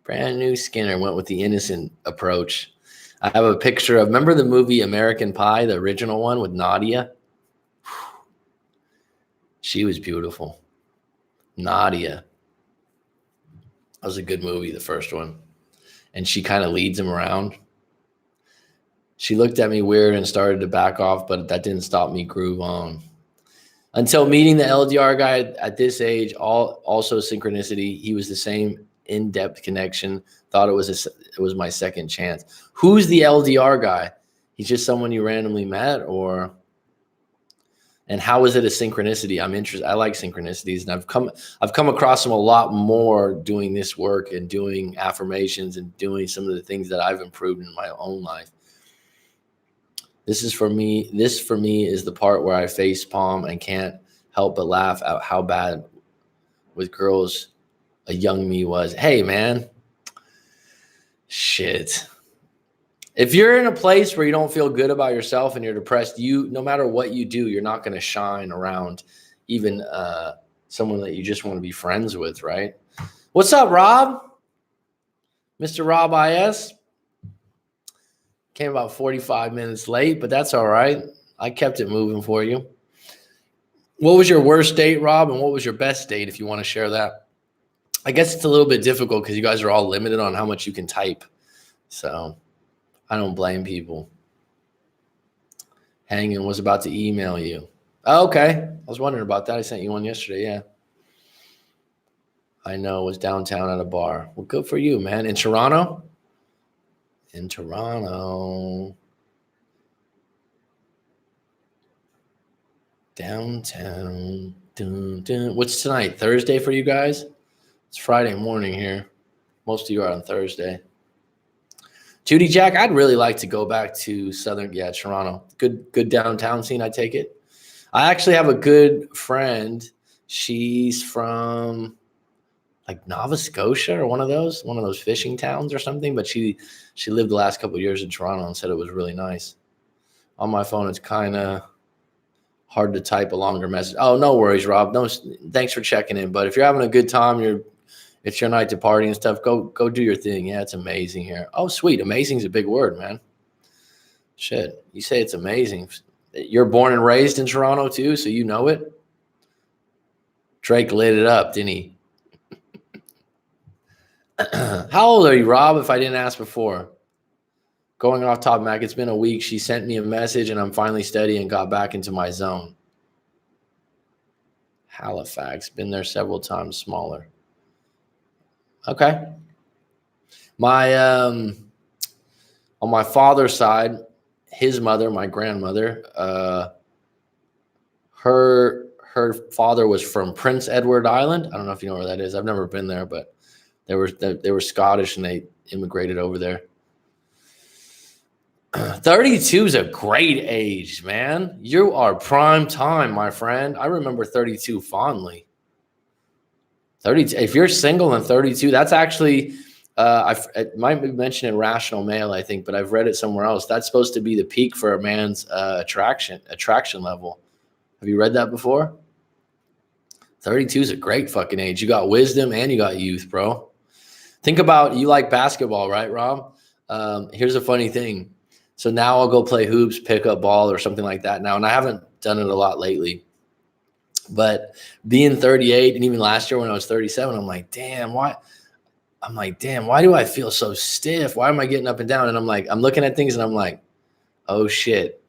Brand new Skinner went with the innocent approach. I have a picture of, remember the movie American Pie, the original one with Nadia? She was beautiful. Nadia. That was a good movie, the first one. And she kind of leads him around. She looked at me weird and started to back off, but that didn't stop me groove on. Until meeting the LDR guy at this age, also synchronicity. He was the same in-depth connection. Thought it was my second chance. Who's the LDR guy? He's just someone you randomly met, or And how is it a synchronicity? I'm interested. I like synchronicities, and I've come across them a lot more doing this work and doing affirmations and doing some of the things that I've improved in my own life. This for me is the part where I face palm and can't help but laugh at how bad with girls a young me was. Hey man, shit. If you're in a place where you don't feel good about yourself and you're depressed, no matter what you do, you're not going to shine around even someone that you just want to be friends with, right? What's up, Rob? Mr. Rob IS. Came about 45 minutes late, but that's all right. I kept it moving for you. What was your worst date, Rob? And what was your best date, if you want to share that? I guess it's a little bit difficult because you guys are all limited on how much you can type. So I don't blame people. Hanging was about to email you. Oh, okay. I was wondering about that. I sent you one yesterday. Yeah. I know. It was downtown at a bar. Well, good for you, man. In Toronto? In Toronto. Downtown. Dun, dun. What's tonight? Thursday for you guys? It's Friday morning here. Most of you are on Thursday. Judy Jack, I'd really like to go back to Toronto. Good downtown scene, I take it. I actually have a good friend. She's from like Nova Scotia or one of those fishing towns or something. But she lived the last couple of years in Toronto and said it was really nice. On my phone, it's kind of hard to type a longer message. Oh, no worries, Rob. No, thanks for checking in. But if you're having a good time, it's your night to party and stuff, go do your thing. Yeah, it's amazing here. Oh, sweet. Amazing is a big word, man. Shit, you say it's amazing. You're born and raised in Toronto too, so you know it. Drake lit it up, didn't he? How old are you, Rob, if I didn't ask before? Going off top, Mac, it's been a week. She sent me a message, and I'm finally steady and got back into my zone. Halifax, been there several times, smaller. Okay. On my father's side, his mother, my grandmother, her father was from Prince Edward Island. I don't know if you know where that is. I've never been there, but they were Scottish and they immigrated over there. 32 is a great age, man. You are prime time, my friend. I remember 32 fondly. 32. If you're single and 32, that's actually it might be mentioned in Rational Mail, I think, but I've read it somewhere else. That's supposed to be the peak for a man's attraction level. Have you read that before? 32 is a great fucking age. You got wisdom and you got youth, bro. Think about, you like basketball, right, Rob? Here's a funny thing. So now I'll go play hoops, pick up ball or something like that now. And I haven't done it a lot lately. But being 38 and even last year when I was 37, I'm like, damn, why do I feel so stiff? Why am I getting up and down? And I'm looking at things and I'm like, oh shit.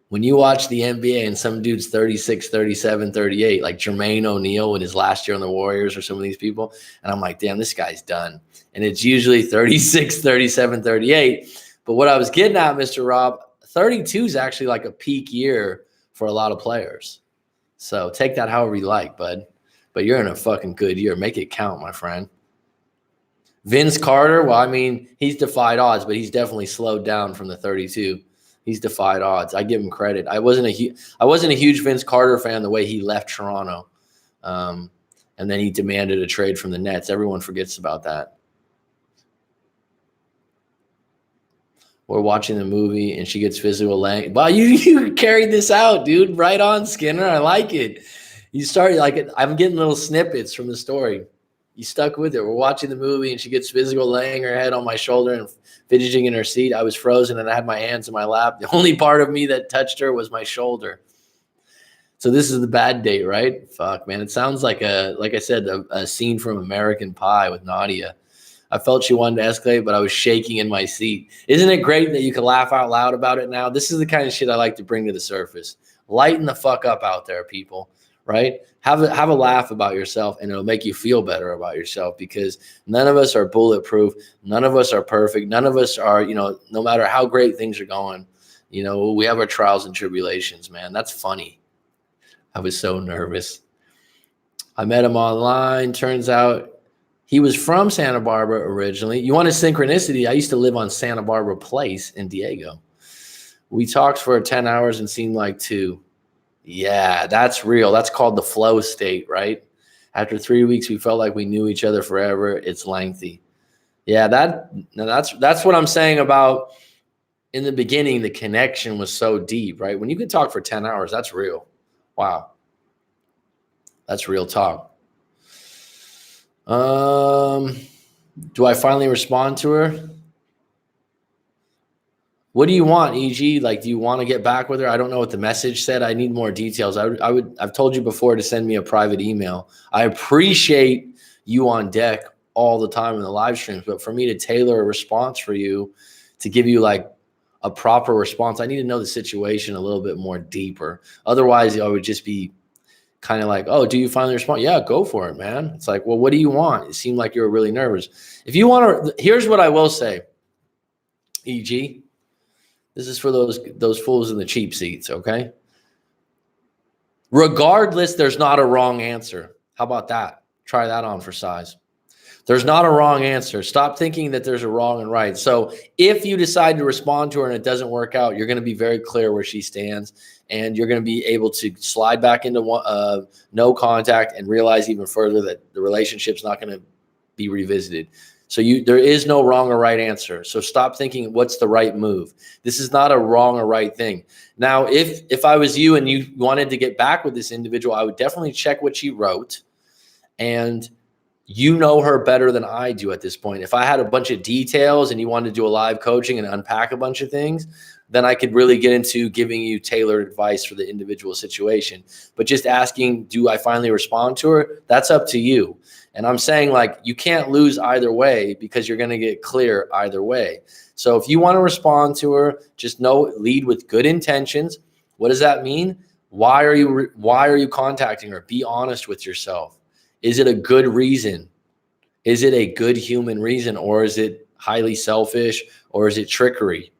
When you watch the NBA and some dude's 36, 37, 38, like Jermaine O'Neal in his last year on the Warriors or some of these people, and I'm like, damn, this guy's done. And it's usually 36, 37, 38. But what I was getting at, Mr. Rob, 32 is actually like a peak year for a lot of players. So take that however you like, bud. But you're in a fucking good year. Make it count, my friend. Vince Carter, well, I mean, he's defied odds, but he's definitely slowed down from the 32. He's defied odds. I give him credit. I wasn't a huge Vince Carter fan the way he left Toronto. And then he demanded a trade from the Nets. Everyone forgets about that. We're watching the movie and she gets physical language. Wow, you carried this out, dude. Right on, Skinner. I like it. You started like it. I'm getting little snippets from the story. You stuck with it. We're watching the movie and she gets physical, laying her head on my shoulder and fidgeting in her seat. I was frozen and I had my hands in my lap. The only part of me that touched her was my shoulder. So this is the bad date, right? Fuck, man. It sounds like like I said, a scene from American Pie with Nadia. I felt she wanted to escalate, but I was shaking in my seat. Isn't it great that you can laugh out loud about it now? This is the kind of shit I like to bring to the surface. Lighten the fuck up out there, people, right? Have a laugh about yourself, and it'll make you feel better about yourself because none of us are bulletproof. None of us are perfect. None of us are, no matter how great things are going, we have our trials and tribulations, man. That's funny. I was so nervous. I met him online. Turns out he was from Santa Barbara originally. You want a synchronicity? I used to live on Santa Barbara Place in Diego. We talked for 10 hours and seemed like 2. Yeah, that's real. That's called the flow state, right? After 3 weeks, we felt like we knew each other forever. It's lengthy. Yeah, that's what I'm saying about in the beginning, the connection was so deep, right? When you can talk for 10 hours, that's real. Wow. That's real talk. Do I finally respond to her? What do you want, EG? Like, do you want to get back with her? I don't know what the message said. I need more details. I've told you before to send me a private email. I appreciate you on deck all the time in the live streams, but for me to tailor a response for you, to give you like a proper response, I need to know the situation a little bit more deeper. Otherwise, I would just be kind of like, oh, do you finally respond? Yeah, go for it, man. It's like, well, what do you want? It seemed like you were really nervous. If you want to, here's what I will say, EG. This is for those fools in the cheap seats, okay? Regardless, there's not a wrong answer. How about that? Try that on for size. There's not a wrong answer. Stop thinking that there's a wrong and right. So if you decide to respond to her and it doesn't work out, you're going to be very clear where she stands, and you're going to be able to slide back into no contact and realize even further that the relationship's not going to be revisited. So there is no wrong or right answer. So stop thinking what's the right move. This is not a wrong or right thing. Now, if I was you and you wanted to get back with this individual, I would definitely check what she wrote, and you know her better than I do at this point. If I had a bunch of details and you wanted to do a live coaching and unpack a bunch of things, then I could really get into giving you tailored advice for the individual situation. But just asking, do I finally respond to her? That's up to you. And I'm saying, like, you can't lose either way because you're going to get clear either way. So if you want to respond to her, just lead with good intentions. What does that mean? Why are you contacting her? Be honest with yourself. Is it a good reason? Is it a good human reason, or is it highly selfish, or is it trickery?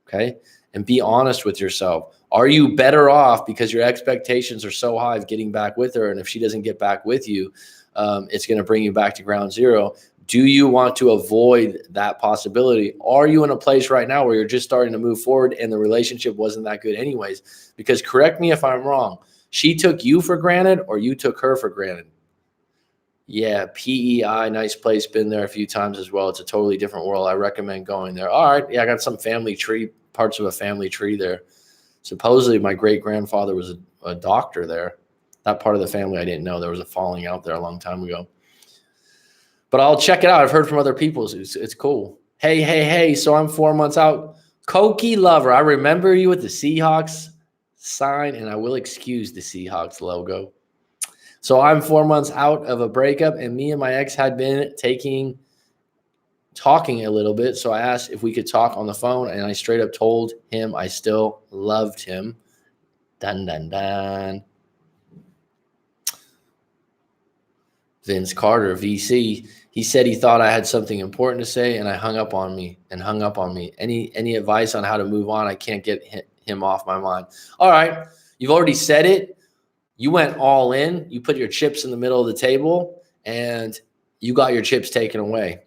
Okay. And be honest with yourself. Are you better off because your expectations are so high of getting back with her? And if she doesn't get back with you, it's going to bring you back to ground zero. Do you want to avoid that possibility? Are you in a place right now where you're just starting to move forward and the relationship wasn't that good anyways? Because correct me if I'm wrong. She took you for granted, or you took her for granted? Yeah, PEI, nice place. Been there a few times as well. It's a totally different world. I recommend going there. All right. Yeah, I got some family tree, parts of a family tree there. Supposedly my great-grandfather was a doctor there. That part of the family I didn't know. There was a falling out there a long time ago. But I'll check it out. I've heard from other people. It's cool. Hey. So I'm 4 months out. Koki Lover, I remember you with the Seahawks sign, and I will excuse the Seahawks logo. So I'm 4 months out of a breakup, and me and my ex had been talking a little bit. So I asked if we could talk on the phone, and I straight up told him I still loved him. Dun, dun, dun. Vince Carter, VC. He said he thought I had something important to say, and hung up on me. Any advice on how to move on? I can't get him off my mind. All right. You've already said it. You went all in. You put your chips in the middle of the table, and you got your chips taken away,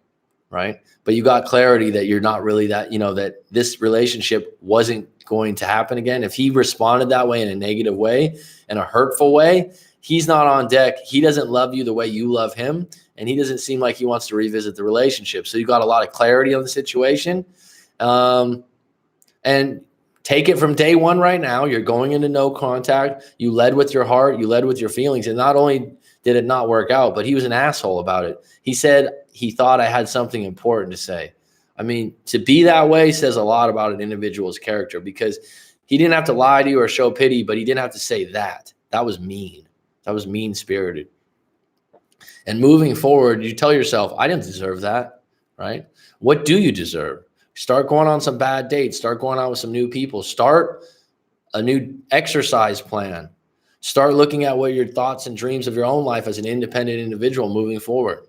right? But you got clarity that you're not really that, that this relationship wasn't going to happen again. If he responded that way in a negative way, in a hurtful way, he's not on deck. He doesn't love you the way you love him, and he doesn't seem like he wants to revisit the relationship. So you got a lot of clarity on the situation. And take it from day one right now. You're going into no contact. You led with your heart. You led with your feelings. And not only did it not work out, but he was an asshole about it. He said he thought I had something important to say. I mean, to be that way says a lot about an individual's character, because he didn't have to lie to you or show pity, but he didn't have to say that. That was mean. That was mean-spirited. And moving forward, you tell yourself, I didn't deserve that, right? What do you deserve? Start going on some bad dates. Start going out with some new people. Start a new exercise plan. Start looking at what your thoughts and dreams of your own life as an independent individual moving forward.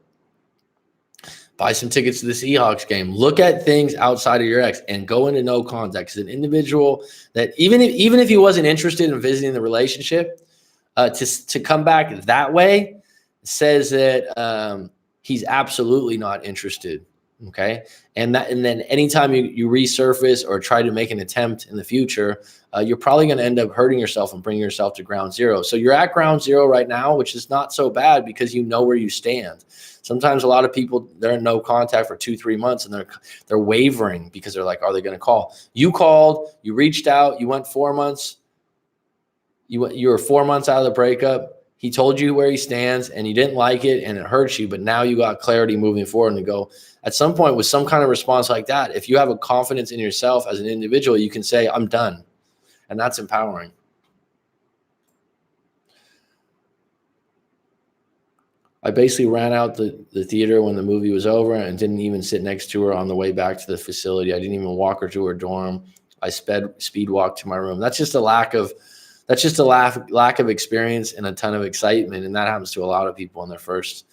Buy some tickets to the Seahawks game. Look at things outside of your ex and go into no contact. As an individual that even if he wasn't interested in visiting the relationship, to come back that way says that he's absolutely not interested. Okay. And then anytime you resurface or try to make an attempt in the future, you're probably going to end up hurting yourself and bringing yourself to ground zero. So you're at ground zero right now, which is not so bad because you know where you stand. Sometimes a lot of people, they're in no contact for 2-3 months and they're wavering because they're like, are they going to call? You called, you reached out, you went 4 months. You were 4 months out of the breakup. He told you where he stands and you didn't like it and it hurts you, but now you got clarity moving forward and to go at some point with some kind of response like that. If you have a confidence in yourself as an individual, you can say, I'm done. And that's empowering. I basically ran out the theater when the movie was over and didn't even sit next to her on the way back to the facility. I didn't even walk her to her dorm. I speed walked to my room. That's just a lack of experience and a ton of excitement. And that happens to a lot of people in their first,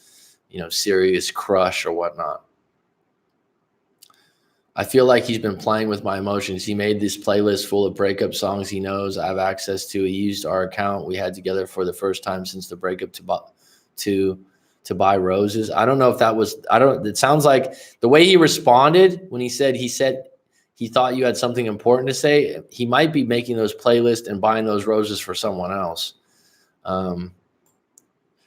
serious crush or whatnot. I feel like he's been playing with my emotions. He made this playlist full of breakup songs he knows I have access to. He used our account we had together for the first time since the breakup to buy roses. I don't know if that was, it sounds like the way he responded when he said he thought you had something important to say, he might be making those playlists and buying those roses for someone else.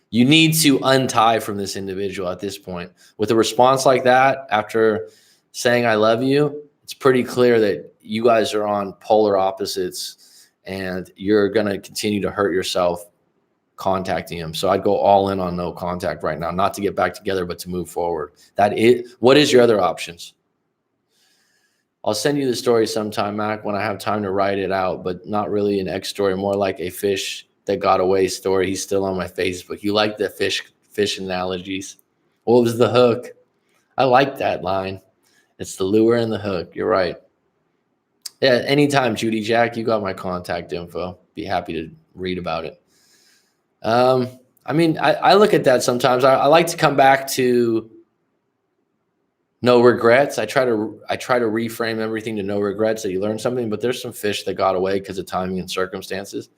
You need to untie from this individual at this point. With a response like that, after saying I love you, it's pretty clear that you guys are on polar opposites and you're going to continue to hurt yourself contacting him. So I'd go all in on no contact right now, not to get back together, but to move forward. What is your other options? I'll send you the story sometime, Mac, when I have time to write it out, but not really an X story, more like a fish that got away story. He's still on my Facebook. You like the fish analogies. What was the hook? I like that line. It's the lure and the hook. You're right. Yeah, anytime, Judy Jack, you got my contact info. Be happy to read about it. I look at that sometimes. I like to come back to no regrets. I try to reframe everything to no regrets, that you learn something, but there's some fish that got away because of timing and circumstances.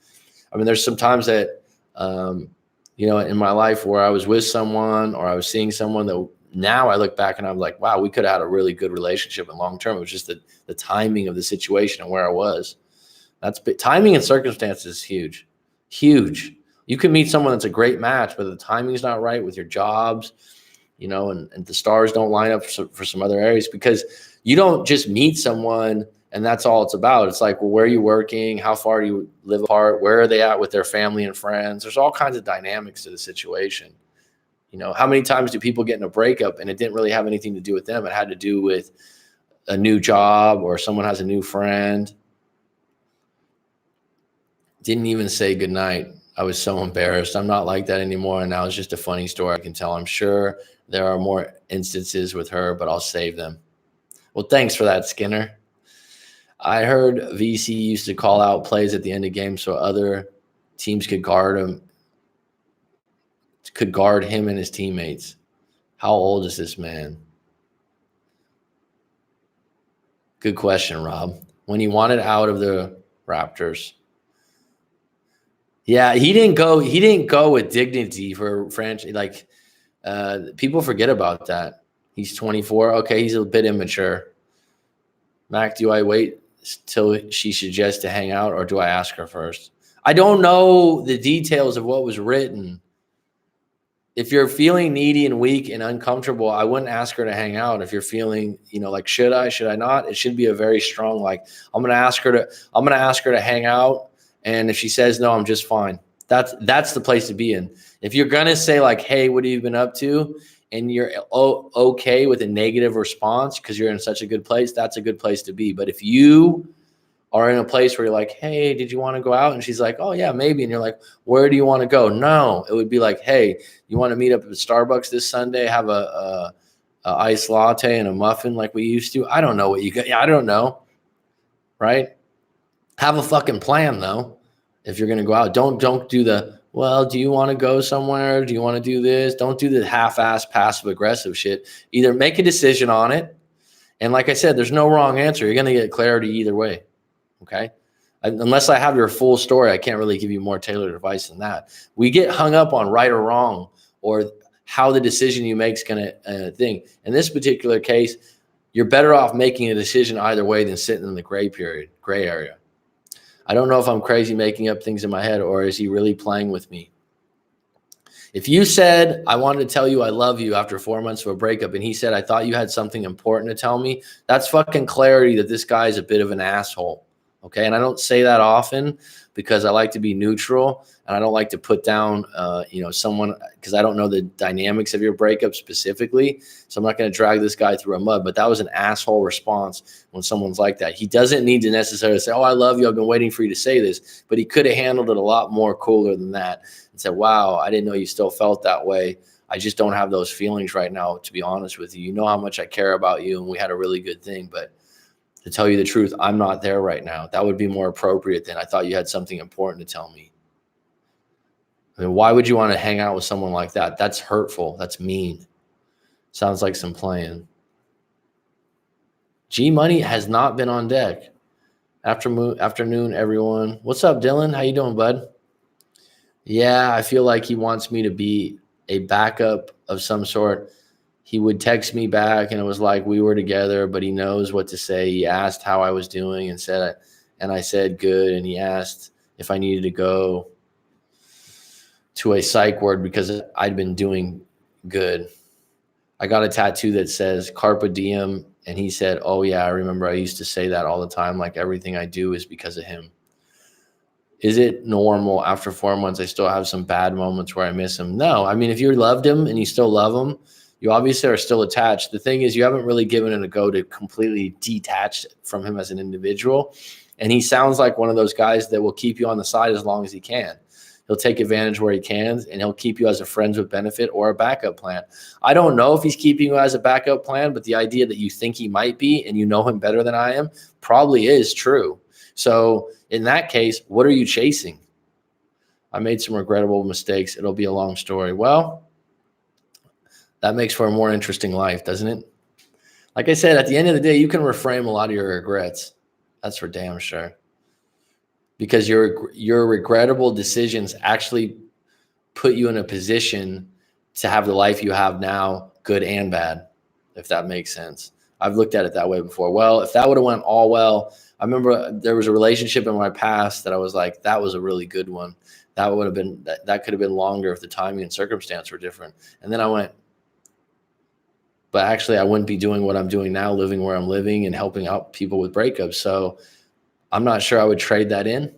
There's some times that, in my life where I was with someone or I was seeing someone that now I look back and I'm like, wow, we could have had a really good relationship in long term. It was just the timing of the situation and where I was. Timing and circumstances is huge, huge. You can meet someone that's a great match, but the timing's not right with your jobs, and the stars don't line up for some other areas, because you don't just meet someone and that's all it's about. It's like, well, where are you working? How far do you live apart? Where are they at with their family and friends? There's all kinds of dynamics to the situation. How many times do people get in a breakup and it didn't really have anything to do with them? It had to do with a new job or someone has a new friend. Didn't even say goodnight. I was so embarrassed. I'm not like that anymore. And now it's just a funny story I can tell. I'm sure there are more instances with her, but I'll save them. Well, thanks for that, Skinner. I heard VC used to call out plays at the end of games so other teams could guard him and his teammates. How old is this man? Good question, Rob. When he wanted out of the Raptors. Yeah, he didn't go with dignity for franchise. Like, people forget about that. He's 24. Okay, he's a bit immature. Mac, do I wait till she suggests to hang out, or do I ask her first? I don't know the details of what was written. If you're feeling needy and weak and uncomfortable, I wouldn't ask her to hang out. If you're feeling, like, should I not? It should be a very strong, like, I'm gonna ask her to hang out. And if she says no, I'm just fine. That's the place to be in. If you're gonna say like, hey, what have you been up to? And you're okay with a negative response because you're in such a good place, that's a good place to be. But if you are in a place where you're like, hey, did you want to go out? And she's like, oh yeah, maybe. And you're like, where do you want to go? No, it would be like, hey, you want to meet up at Starbucks this Sunday, have a iced latte and a muffin like we used to? I don't know what you got. I don't know. Right? Have a fucking plan though. If you're going to go out, don't do the, well, do you want to go somewhere? Do you want to do this? Don't do the half-ass passive aggressive shit. Either make a decision on it. And like I said, there's no wrong answer. You're going to get clarity either way. Okay. Unless I have your full story, I can't really give you more tailored advice than that. We get hung up on right or wrong or how the decision you make is going to thing. In this particular case, you're better off making a decision either way than sitting in the gray area. I don't know if I'm crazy making up things in my head, or is he really playing with me? If you said, I wanted to tell you I love you after 4 months of a breakup, and he said, I thought you had something important to tell me, that's fucking clarity that this guy is a bit of an asshole. Okay. And I don't say that often because I like to be neutral and I don't like to put down, someone, because I don't know the dynamics of your breakup specifically. So I'm not going to drag this guy through a mud, but that was an asshole response when someone's like that. He doesn't need to necessarily say, oh, I love you, I've been waiting for you to say this, but he could have handled it a lot more cooler than that and said, wow, I didn't know you still felt that way. I just don't have those feelings right now, to be honest with you. You know how much I care about you and we had a really good thing, but to tell you the truth, I'm not there right now. That would be more appropriate than I thought you had something important to tell me. I mean, why would you want to hang out with someone like that? That's hurtful. That's mean. Sounds like some playing. G Money has not been on deck. Afternoon, everyone. What's up, Dylan? How you doing, bud? Yeah, I feel like he wants me to be a backup of some sort. He would text me back and it was like we were together, but he knows what to say. He asked how I was doing and I said good. And he asked if I needed to go to a psych ward because I'd been doing good. I got a tattoo that says Carpe Diem. And he said, oh yeah, I remember I used to say that all the time. Like everything I do is because of him. Is it normal after 4 months, I still have some bad moments where I miss him? No. I mean, if you loved him and you still love him, you obviously are still attached. The thing is, you haven't really given it a go to completely detach from him as an individual. And he sounds like one of those guys that will keep you on the side as long as he can. He'll take advantage where he can, and he'll keep you as a friends with benefit or a backup plan. I don't know if he's keeping you as a backup plan, but the idea that you think he might be and you know him better than I am probably is true. So in that case, what are you chasing? I made some regrettable mistakes. It'll be a long story. Well, that makes for a more interesting life, doesn't it? Like I said, at the end of the day, you can reframe a lot of your regrets. That's for damn sure. Because your regrettable decisions actually put you in a position to have the life you have now, good and bad, if that makes sense. I've looked at it that way before. Well, if that would have went all well, I remember there was a relationship in my past that I was like, that was a really good one. That would have been, that could have been longer if the timing and circumstance were different. And then I went, but actually I wouldn't be doing what I'm doing now, living where I'm living and helping out people with breakups. So I'm not sure I would trade that in.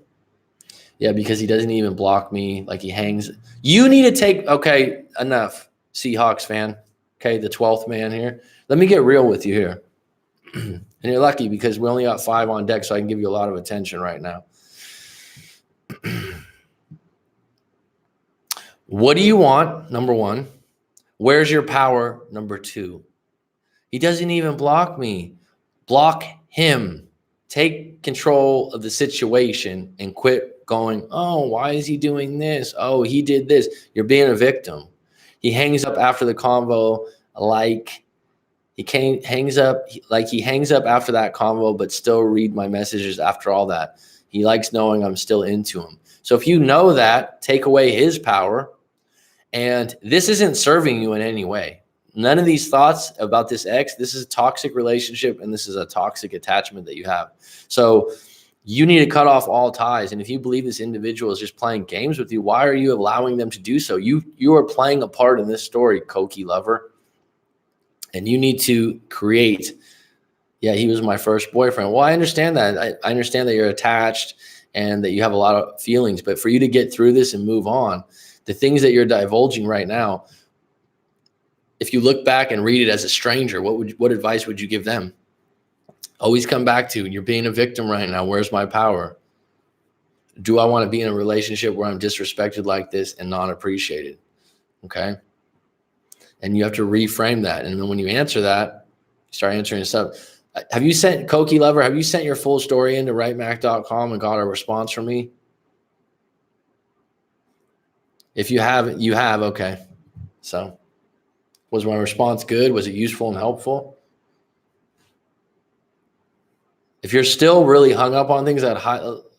Yeah, because he doesn't even block me. Like he hangs. You need to take, okay, enough, Seahawks fan. Okay, the 12th man here. Let me get real with you here. And you're lucky because we only got 5 on deck, so I can give you a lot of attention right now. What do you want? Number 1. Where's your power? Number 2. He doesn't even block me. Block him. Take control of the situation and quit going, oh, why is he doing this? Oh, he did this. You're being a victim. He hangs up after the convo like he hangs up after that convo, but still read my messages after all that. He likes knowing I'm still into him. So if you know that, take away his power. And this isn't serving you in any way. None of these thoughts about this ex, this is a toxic relationship and this is a toxic attachment that you have. So you need to cut off all ties. And if you believe this individual is just playing games with you, why are you allowing them to do so? You are playing a part in this story, Cokie lover. And you need to create, yeah, he was my first boyfriend. Well, I understand that. I understand that you're attached and that you have a lot of feelings. But for you to get through this and move on, the things that you're divulging right now, if you look back and read it as a stranger, what advice would you give them? Always come back to, you're being a victim right now. Where's my power? Do I want to be in a relationship where I'm disrespected like this and not appreciated? Okay. And you have to reframe that. And then when you answer that, you start answering stuff. Have you sent, Cokie lover, have you sent your full story into writemac.com and got a response from me? If you haven't, you have. Okay. So was my response good? Was it useful and helpful? If you're still really hung up on things that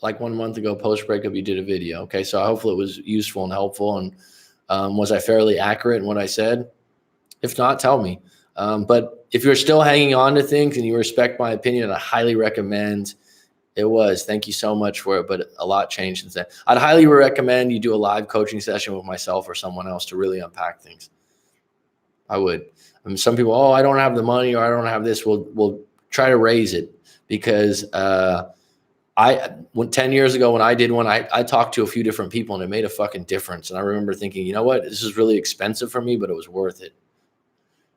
like 1 month ago, post breakup, you did a video. Okay. So hopefully it was useful and helpful. And was I fairly accurate in what I said? If not, tell me. But if you're still hanging on to things and you respect my opinion, I highly recommend. It was. Thank you so much for it, but a lot changed since then. I'd highly recommend you do a live coaching session with myself or someone else to really unpack things. I would. I mean, some people, oh, I don't have the money or I don't have this. We'll try to raise it because when 10 years ago when I did one, I talked to a few different people and it made a fucking difference. And I remember thinking, you know what, this is really expensive for me, but it was worth it.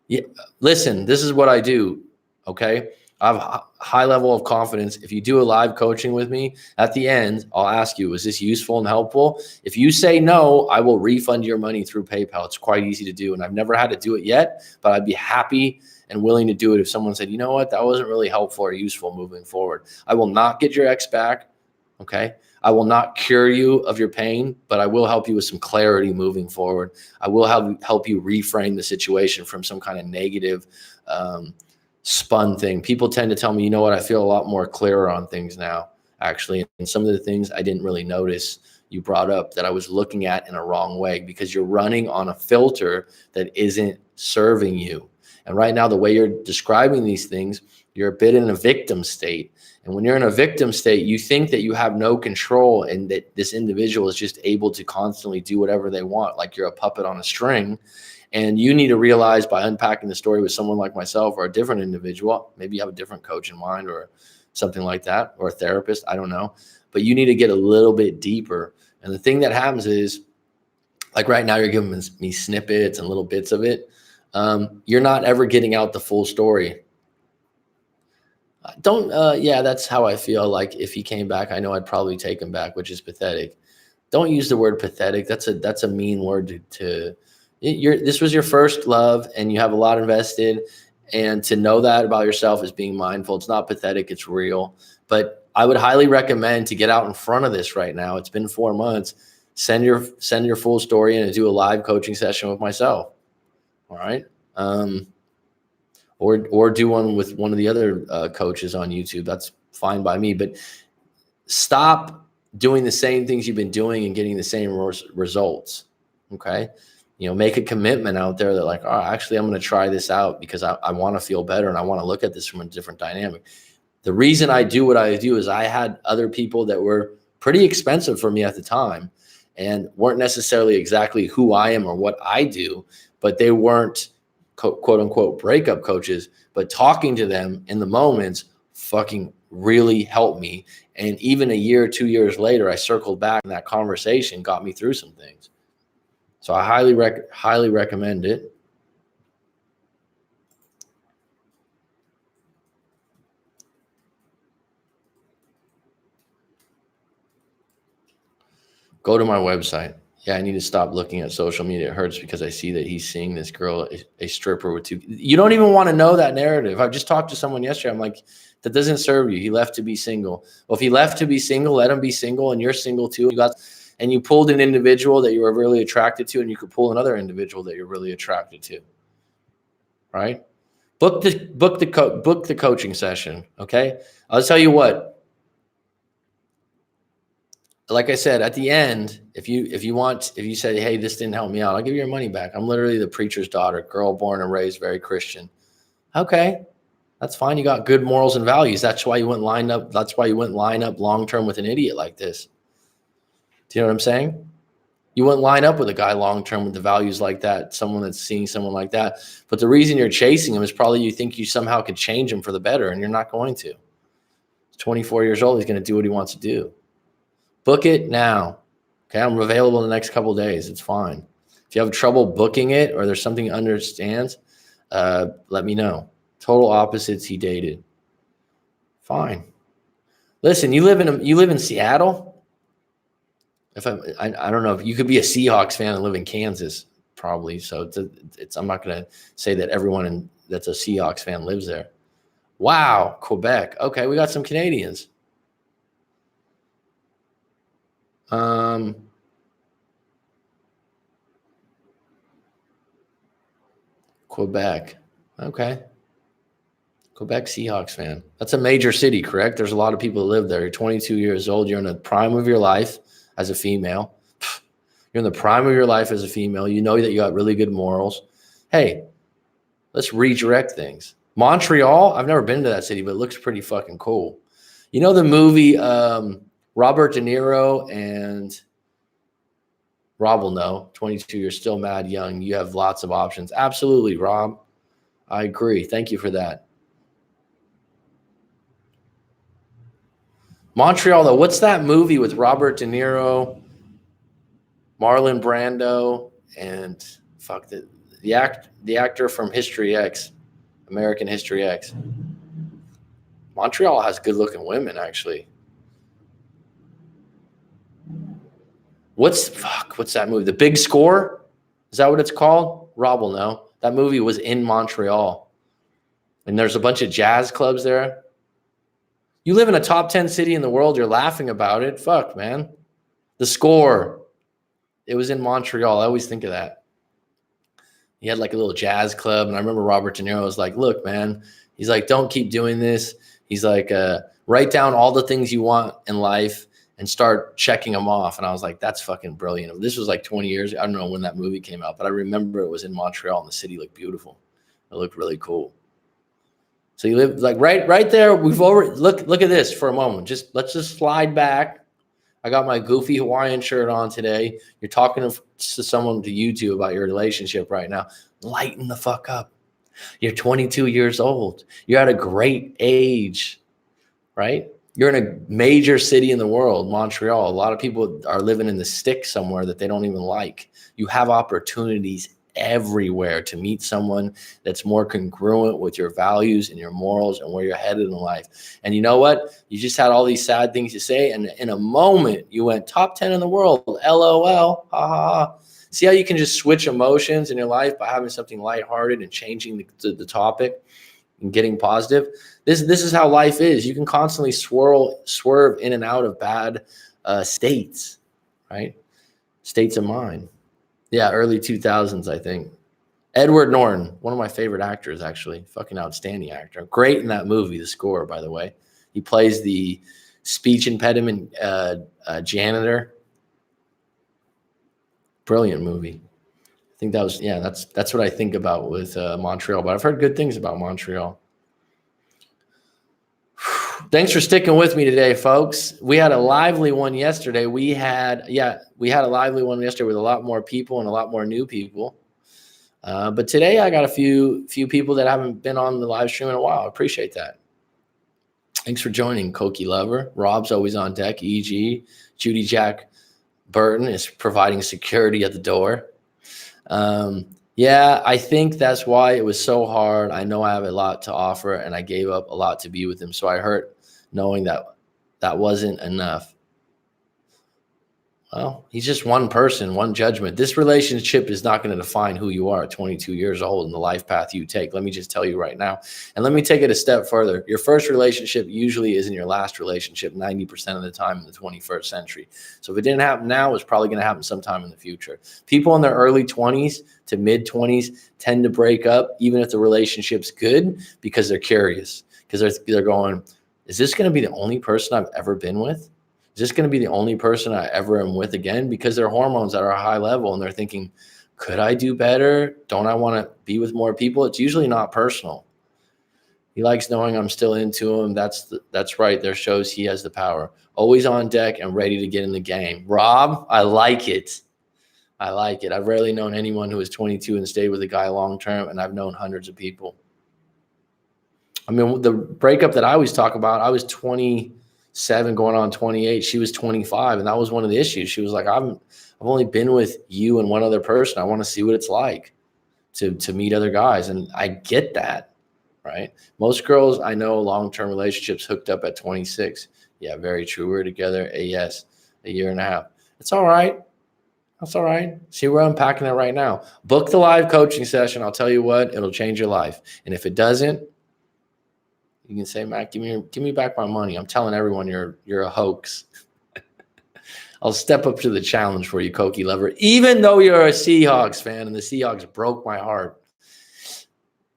Yeah, listen, this is what I do. Okay. I have a high level of confidence. If you do a live coaching with me at the end, I'll ask you, is this useful and helpful? If you say no, I will refund your money through PayPal. It's quite easy to do. And I've never had to do it yet, but I'd be happy and willing to do it if someone said, you know what, that wasn't really helpful or useful moving forward. I will not get your ex back. Okay. I will not cure you of your pain, but I will help you with some clarity moving forward. I will help you reframe the situation from some kind of negative spun thing. People tend to tell me, you know what, I feel a lot more clearer on things now, actually. And some of the things I didn't really notice you brought up that I was looking at in a wrong way because you're running on a filter that isn't serving you. And right now, the way you're describing these things, you're a bit in a victim state. And when you're in a victim state, you think that you have no control and that this individual is just able to constantly do whatever they want, like you're a puppet on a string. And you need to realize by unpacking the story with someone like myself or a different individual, maybe you have a different coach in mind or something like that, or a therapist, I don't know. But you need to get a little bit deeper. And the thing that happens is, like right now, you're giving me snippets and little bits of it. You're not ever getting out the full story. Yeah, that's how I feel. Like if he came back, I know I'd probably take him back, which is pathetic. Don't use the word pathetic. That's a mean word this was your first love and you have a lot invested. And to know that about yourself is being mindful. It's not pathetic, it's real. But I would highly recommend to get out in front of this right now. It's been 4 months. Send your full story in and do a live coaching session with myself. All right. Or do one with one of the other coaches on YouTube. That's fine by me. But stop doing the same things you've been doing and getting the same results. Okay. Make a commitment out there that like, oh, actually, I'm going to try this out because I want to feel better and I want to look at this from a different dynamic. The reason I do what I do is I had other people that were pretty expensive for me at the time and weren't necessarily exactly who I am or what I do, but they weren't quote unquote breakup coaches, but talking to them in the moments fucking really helped me. And even a year, 2 years later, I circled back and that conversation got me through some things. So I highly recommend it. Go to my website. Yeah, I need to stop looking at social media. It hurts because I see that he's seeing this girl, a stripper with two. You don't even want to know that narrative. I've just talked to someone yesterday. I'm like, that doesn't serve you. He left to be single. Well, if he left to be single, let him be single, and you're single too. You pulled an individual that you were really attracted to, and you could pull another individual that you're really attracted to. Right? Book the coaching session. Okay. I'll tell you what. Like I said, at the end, if you say, hey, this didn't help me out, I'll give you your money back. I'm literally the preacher's daughter, girl born and raised very Christian. Okay, that's fine. You got good morals and values. That's why you wouldn't line up. That's why you wouldn't line up long term with an idiot like this. Do you know what I'm saying? You wouldn't line up with a guy long term with the values like that. Someone that's seeing someone like that. But the reason you're chasing him is probably you think you somehow could change him for the better, and you're not going to. He's 24 years old. He's going to do what he wants to do. Book it now. Okay, I'm available in the next couple of days. It's fine. If you have trouble booking it or there's something you understand, let me know. Total opposites he dated. Fine. Listen, you live in Seattle. I don't know if you could be a Seahawks fan and live in Kansas, probably. So I'm not going to say that everyone that's a Seahawks fan lives there. Wow, Quebec. Okay, we got some Canadians. Quebec. Okay. Quebec Seahawks fan. That's a major city, correct? There's a lot of people that live there. You're 22 years old. You're in the prime of your life as a female. You're in the prime of your life as a female. You know that you got really good morals. Hey, let's redirect things. Montreal, I've never been to that city, but it looks pretty fucking cool. You know the movie Robert De Niro and Rob will know, 22, you're still mad young. You have lots of options. Absolutely, Rob. I agree. Thank you for that. Montreal, though, what's that movie with Robert De Niro, Marlon Brando, and the actor from History X, American History X? Montreal has good-looking women, actually. What's that movie? The Big Score? Is that what it's called? Rob will know. That movie was in Montreal. And there's a bunch of jazz clubs there. You live in a top 10 city in the world. You're laughing about it. Fuck, man. The Score. It was in Montreal. I always think of that. He had like a little jazz club. And I remember Robert De Niro was like, look, man. He's like, don't keep doing this. He's like, write down all the things you want in life and start checking them off. And I was like, that's fucking brilliant. This was like 20 years. I don't know when that movie came out, but I remember it was in Montreal and the city looked beautiful. It looked really cool. So you live like right there. We've already look at this for a moment. Let's just slide back. I got my goofy Hawaiian shirt on today. You're talking to someone to YouTube about your relationship right now. Lighten the fuck up. You're 22 years old. You're at a great age, right? You're in a major city in the world, Montreal. A lot of people are living in the sticks somewhere that they don't even like. You have opportunities everywhere to meet someone that's more congruent with your values and your morals and where you're headed in life. And you know what? You just had all these sad things to say, and in a moment, you went top 10 in the world. LOL. Ha ha ha. See how you can just switch emotions in your life by having something lighthearted and changing the topic and getting positive? This is how life is. You can constantly swerve in and out of bad states, right? States of mind. Yeah, early 2000s, I think. Edward Norton, one of my favorite actors, actually. Fucking outstanding actor. Great in that movie, The Score, by the way. He plays the speech impediment janitor. Brilliant movie. I think that was, that's what I think about with Montreal. But I've heard good things about Montreal. Thanks for sticking with me today, folks. We had a lively one yesterday. We had a lively one yesterday with a lot more people and a lot more new people. But today I got a few people that haven't been on the live stream in a while. I appreciate that. Thanks for joining, Koki Lover. Rob's always on deck. E.G. Judy Jack Burton is providing security at the door. I think that's why it was so hard. I know I have a lot to offer, and I gave up a lot to be with him. So I hurt knowing that wasn't enough. Well, he's just one person, one judgment. This relationship is not going to define who you are at 22 years old and the life path you take. Let me just tell you right now. And let me take it a step further. Your first relationship usually isn't your last relationship 90% of the time in the 21st century. So if it didn't happen now, it's probably going to happen sometime in the future. People in their early 20s to mid 20s tend to break up even if the relationship's good because they're curious, because they're going, is this going to be the only person I've ever been with? Is this going to be the only person I ever am with again? Because their hormones are at a high level and they're thinking, could I do better? Don't I want to be with more people? It's usually not personal. He likes knowing I'm still into him. That's right. There shows he has the power. Always on deck and ready to get in the game. Rob, I like it. I like it. I've rarely known anyone who is 22 and stayed with a guy long term, and I've known hundreds of people. I mean, the breakup that I always talk about, I was 27 going on 28. She was 25, and that was one of the issues. She was like, I've only been with you and one other person. I want to see what it's like to meet other guys. And I get that, right? Most girls I know long-term relationships hooked up at 26. Yeah, very true. We're together a year and a half. It's all right. That's all right. See, we're unpacking it right now. Book the live coaching session. I'll tell you what, it'll change your life. And if it doesn't, you can say, Matt, give me back my money. I'm telling everyone you're a hoax. I'll step up to the challenge for you, Koki Lover, even though you're a Seahawks fan and the Seahawks broke my heart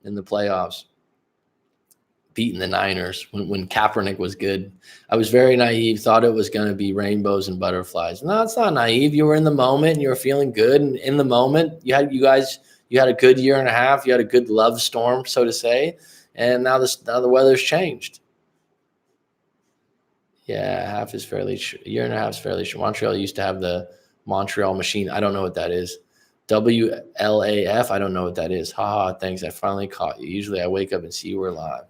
in the playoffs. beating the Niners when Kaepernick was good. I was very naive, thought it was going to be rainbows and butterflies. No, it's not naive. You were in the moment and you were feeling good. And in the moment, you had a good year and a half. You had a good love storm, so to say. And now the weather's changed. Yeah, a year and a half is fairly short. Montreal used to have the Montreal machine. I don't know what that is. WLAF, I don't know what that is. Haha, thanks. I finally caught you. Usually I wake up and see you were live.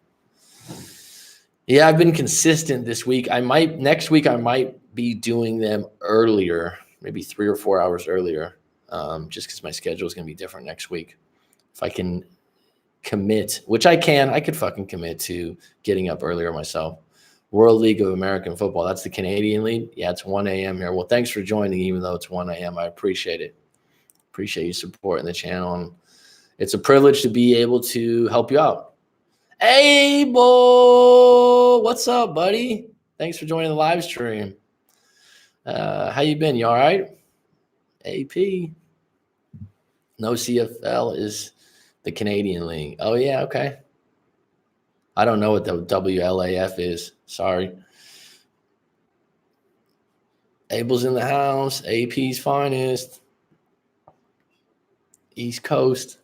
Yeah, I've been consistent this week. Next week I might be doing them earlier, maybe 3 or 4 hours earlier, just because my schedule is going to be different next week. If I can commit, which I could fucking commit to getting up earlier myself. World League of American Football. That's the Canadian League. Yeah, it's 1 a.m. here. Well, thanks for joining, even though it's 1 a.m. I appreciate it. Appreciate you supporting the channel. And it's a privilege to be able to help you out. Abel, what's up, buddy? Thanks for joining the live stream. How you been? You all right? AP. No CFL is the Canadian League. Oh, yeah, okay. I don't know what the WLAF is. Sorry. Abel's in the house. AP's finest. East Coast.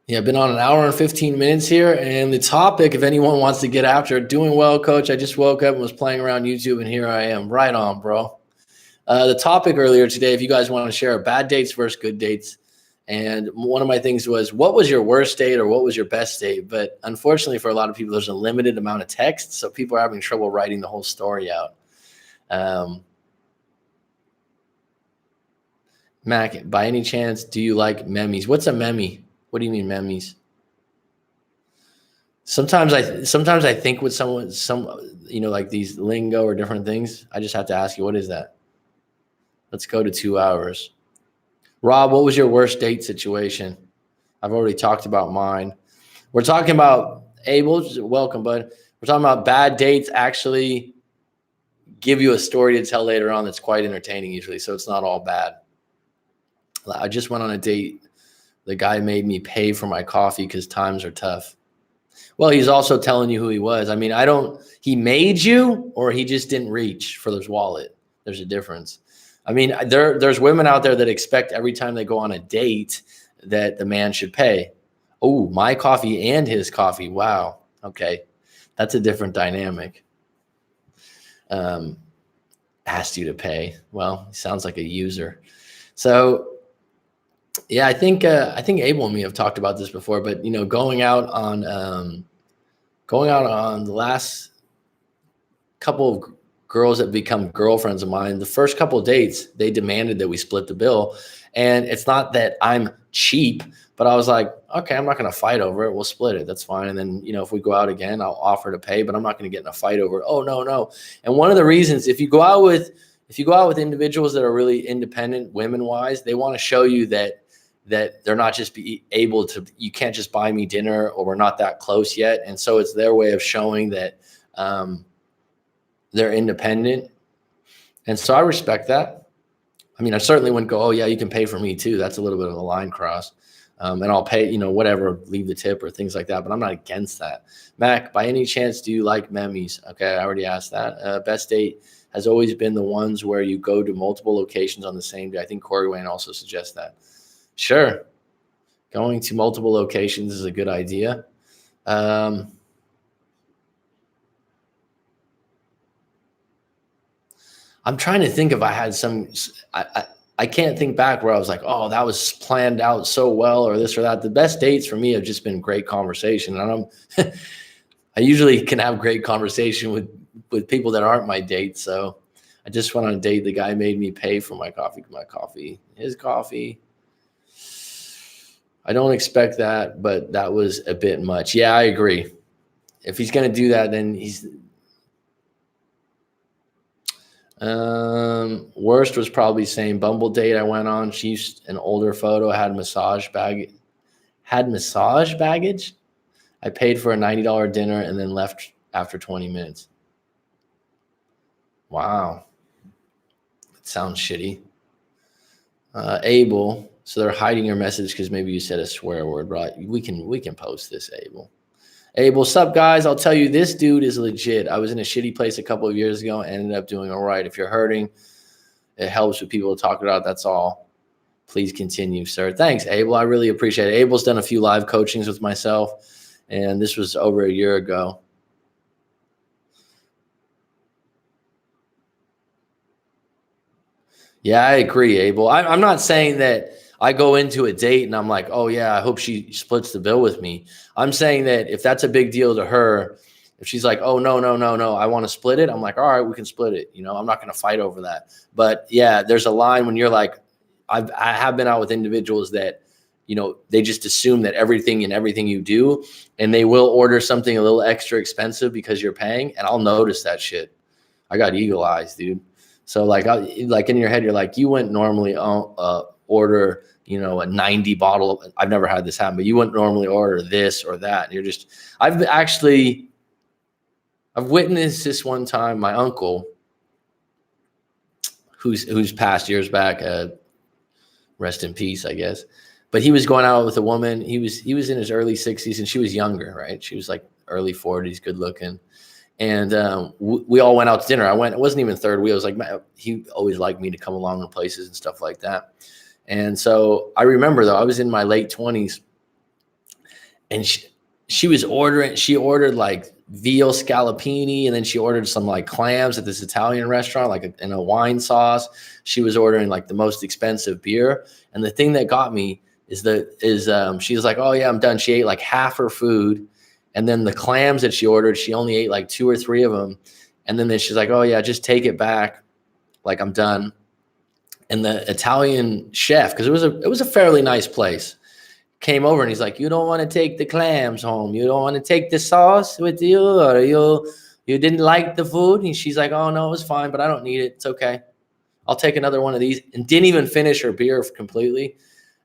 Yeah, I've been on an hour and 15 minutes here. And the topic, if anyone wants to get after it, doing well, coach. I just woke up and was playing around YouTube, and here I am. Right on, bro. The topic earlier today, if you guys want to share, bad dates versus good dates. And one of my things was, what was your worst date or what was your best date? But unfortunately, for a lot of people, there's a limited amount of text. So people are having trouble writing the whole story out. Mac, by any chance, do you like memes? What's a meme? What do you mean memes? Sometimes I think with someone, like these lingo or different things, I just have to ask you, what is that? Let's go to 2 hours. Rob, what was your worst date situation? I've already talked about mine. We're talking about Abel, welcome, bud. We're talking about bad dates actually give you a story to tell later on that's quite entertaining usually, so it's not all bad. I just went on a date. The guy made me pay for my coffee because times are tough. Well, he's also telling you who he was. I mean, he made you, or he just didn't reach for his wallet. There's a difference. I mean, there's women out there that expect every time they go on a date that the man should pay. Oh, my coffee and his coffee. Wow. Okay. That's a different dynamic. Asked you to pay. Well, he sounds like a user. So yeah, I think Abel and me have talked about this before, but going out on the last couple of girls that become girlfriends of mine, the first couple of dates, they demanded that we split the bill. And it's not that I'm cheap, but I was like, okay, I'm not going to fight over it. We'll split it. That's fine. And then, if we go out again, I'll offer to pay, but I'm not going to get in a fight over it. Oh, no. And one of the reasons, if you go out with individuals that are really independent, women wise, they want to show you that they're not just able to, you can't just buy me dinner, or we're not that close yet. And so it's their way of showing that, they're independent. And so I respect that. I mean, I certainly wouldn't go, oh yeah, you can pay for me too. That's a little bit of a line cross. And I'll pay, whatever, leave the tip or things like that, but I'm not against that. Mac, by any chance, do you like memes? Okay. I already asked that. Best date has always been the ones where you go to multiple locations on the same day. I think Corey Wayne also suggests that. Sure. Going to multiple locations is a good idea. I'm trying to think if I had I can't think back where I was like, oh, that was planned out so well, or this or that. The best dates for me have just been great conversation. And I usually can have great conversation with people that aren't my dates. So I just went on a date. The guy made me pay for my coffee, his coffee. I don't expect that, but that was a bit much. Yeah, I agree. If he's going to do that, then he's... Worst was probably same Bumble date I went on. She's an older photo, had massage baggage. I paid for a $90 dinner and then left after 20 minutes. Wow. It sounds shitty. Abel, So they're hiding your message because maybe you said a swear word, right? We can post this, Abel. Abel, what's up, guys? I'll tell you, this dude is legit. I was in a shitty place a couple of years ago and ended up doing all right. If you're hurting, it helps with people to talk about. That's all. Please continue, sir. Thanks, Abel. I really appreciate it. Abel's done a few live coachings with myself, and this was over a year ago. Yeah, I agree, Abel. I'm not saying that I go into a date and I'm like, oh, yeah, I hope she splits the bill with me. I'm saying that if that's a big deal to her, if she's like, oh, no, I want to split it. I'm like, all right, we can split it. I'm not going to fight over that. But yeah, there's a line when you're like, I have been out with individuals that, they just assume that everything you do, and they will order something a little extra expensive because you're paying. And I'll notice that shit. I got eagle eyes, dude. So like in your head, you're like, you wouldn't normally order, a 90 bottle. I've never had this happen, but you wouldn't normally order this or that. And you're just, I've witnessed this one time. My uncle, who's passed years back, rest in peace, I guess. But he was going out with a woman. He was in his early 60s and she was younger, right? She was like early 40s, good looking. And we all went out to dinner. It wasn't even third wheel. It was like, he always liked me to come along to places and stuff like that. And so I remember, though, I was in my late 20s and she ordered like veal scallopini, and then she ordered some like clams at this Italian restaurant, like in a wine sauce. She was ordering like the most expensive beer. And the thing that got me is she was like, oh yeah, I'm done. She ate like half her food. And then the clams that she ordered, she only ate like 2 or 3 of them. And then she's like, oh yeah, just take it back. Like, I'm done. And the Italian chef, because it was a fairly nice place, came over and he's like, you don't want to take the clams home? You don't want to take the sauce with you? Or you didn't like the food? And she's like, oh no, it was fine, but I don't need it. It's okay. I'll take another one of these. And didn't even finish her beer completely.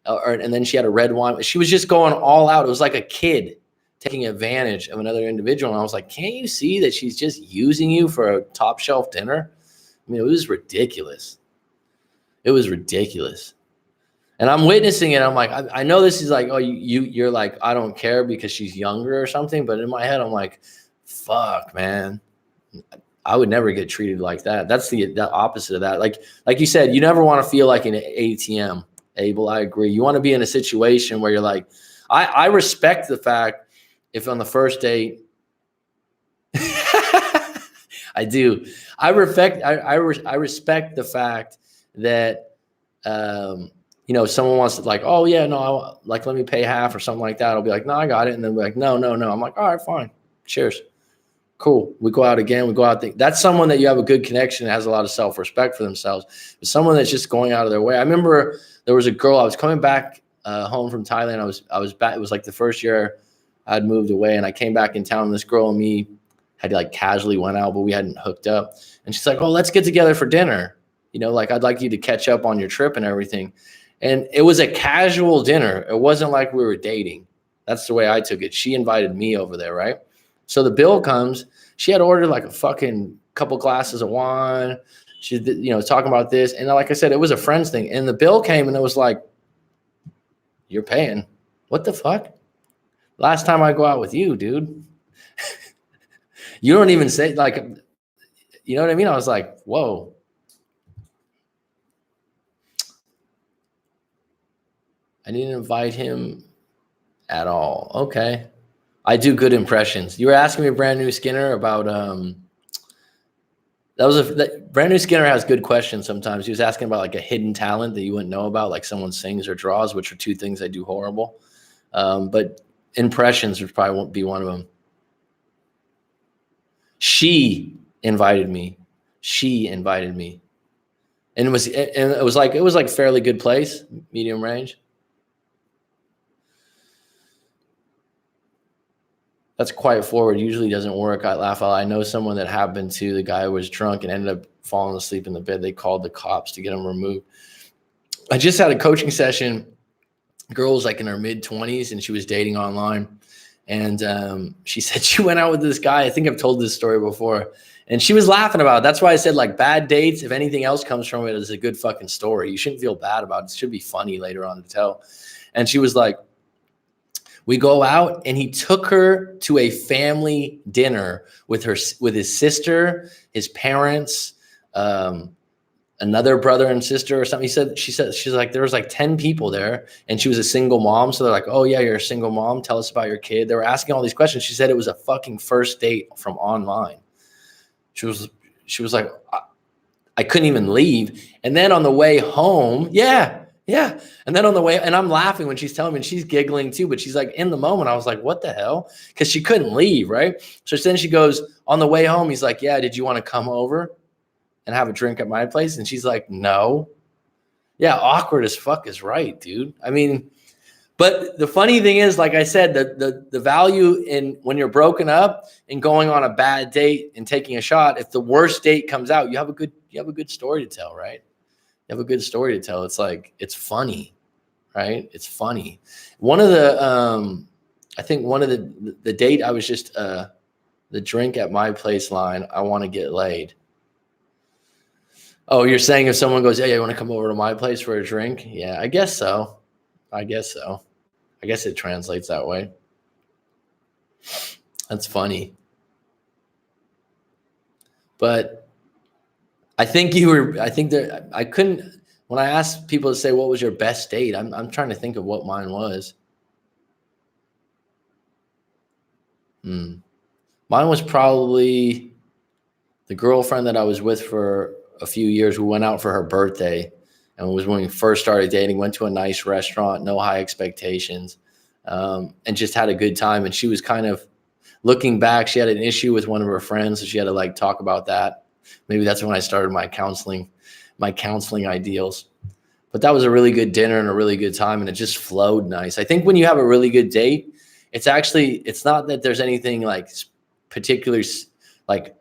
And then she had a red wine. She was just going all out. It was like a kid taking advantage of another individual. And I was like, can't you see that she's just using you for a top shelf dinner? I mean, it was ridiculous. It was ridiculous. And I'm witnessing it. I'm like, I know this is like, oh, you're like, I don't care because she's younger or something. But in my head, I'm like, fuck, man. I would never get treated like that. That's the opposite of that. Like you said, you never want to feel like an ATM, Abel. I agree. You want to be in a situation where you're like, I respect the fact if on the first date, I do. I respect the fact that, someone wants to like, oh yeah, no, let me pay half or something like that. I'll be like, no, I got it. And then be like, no. I'm like, all right, fine. Cheers. Cool. We go out again. We go out. That's someone that you have a good connection and has a lot of self-respect for themselves. But someone that's just going out of their way. I remember there was a girl, I was coming back home from Thailand. I was back. It was like the first year I'd moved away, and I came back in town, and this girl and me had like casually went out, but we hadn't hooked up. And she's like, oh, let's get together for dinner. Like, I'd like you to catch up on your trip and everything. And it was a casual dinner. It wasn't like we were dating. That's the way I took it. She invited me over there, right? So the bill comes. She had ordered like a fucking couple glasses of wine. She, talking about this. And like I said, it was a friends thing. And the bill came, and it was like, you're paying. What the fuck? Last time I go out with you, dude. You don't even say, like, you know what I mean? I was like, whoa. I didn't invite him at all. Okay. I do good impressions. You were asking me Brand New Skinner about Brand New Skinner has good questions sometimes. He was asking about like a hidden talent that you wouldn't know about, like someone sings or draws, which are 2 things I do horrible. But impressions would probably won't be one of them. She invited me. And it was like fairly good place, medium range. That's quiet forward. Usually doesn't work. I laugh out. I know someone that happened to. The guy was drunk and ended up falling asleep in the bed. They called the cops to get him removed. I just had a coaching session. Girl was like in her mid-20s and she was dating online. And she said she went out with this guy. I think I've told this story before. And she was laughing about it. That's why I said, like, bad dates, if anything else comes from it, is a good fucking story. You shouldn't feel bad about it. It should be funny later on to tell. And she was like, we go out, and he took her to a family dinner with his sister, his parents, another brother and sister or something. She's like, there was like 10 people there, and she was a single mom. So they're like, oh yeah, you're a single mom. Tell us about your kid. They were asking all these questions. She said it was a fucking first date from online. She was like, I couldn't even leave. And then on the way home, yeah. And then on the way, and I'm laughing when she's telling me, and she's giggling too, but she's like, in the moment, I was like, what the hell? Because she couldn't leave, right? So then she goes, on the way home, he's like, yeah, did you want to come over and have a drink at my place? And she's like, no. Yeah, awkward as fuck is right, dude. I mean, but the funny thing is, like I said, the value in when you're broken up and going on a bad date and taking a shot, if the worst date comes out, you have a good story to tell, right? You have a good story to tell. It's like, it's funny, right? It's funny. One of the I think one of the date I was just the drink at my place line, I want to get laid. Oh, you're saying if someone goes, hey, you want to come over to my place for a drink? Yeah, I guess so. I guess it translates that way. That's funny. But I think I couldn't, when I asked people to say, what was your best date? I'm trying to think of what mine was. Mine was probably the girlfriend that I was with for a few years. We went out for her birthday, and it was when we first started dating, went to a nice restaurant, no high expectations, and just had a good time. And she was kind of, looking back, she had an issue with one of her friends, so she had to like talk about that. Maybe that's when I started my counseling ideals. But that was a really good dinner and a really good time, and it just flowed nice. I think when you have a really good date, it's not that there's anything like particularly like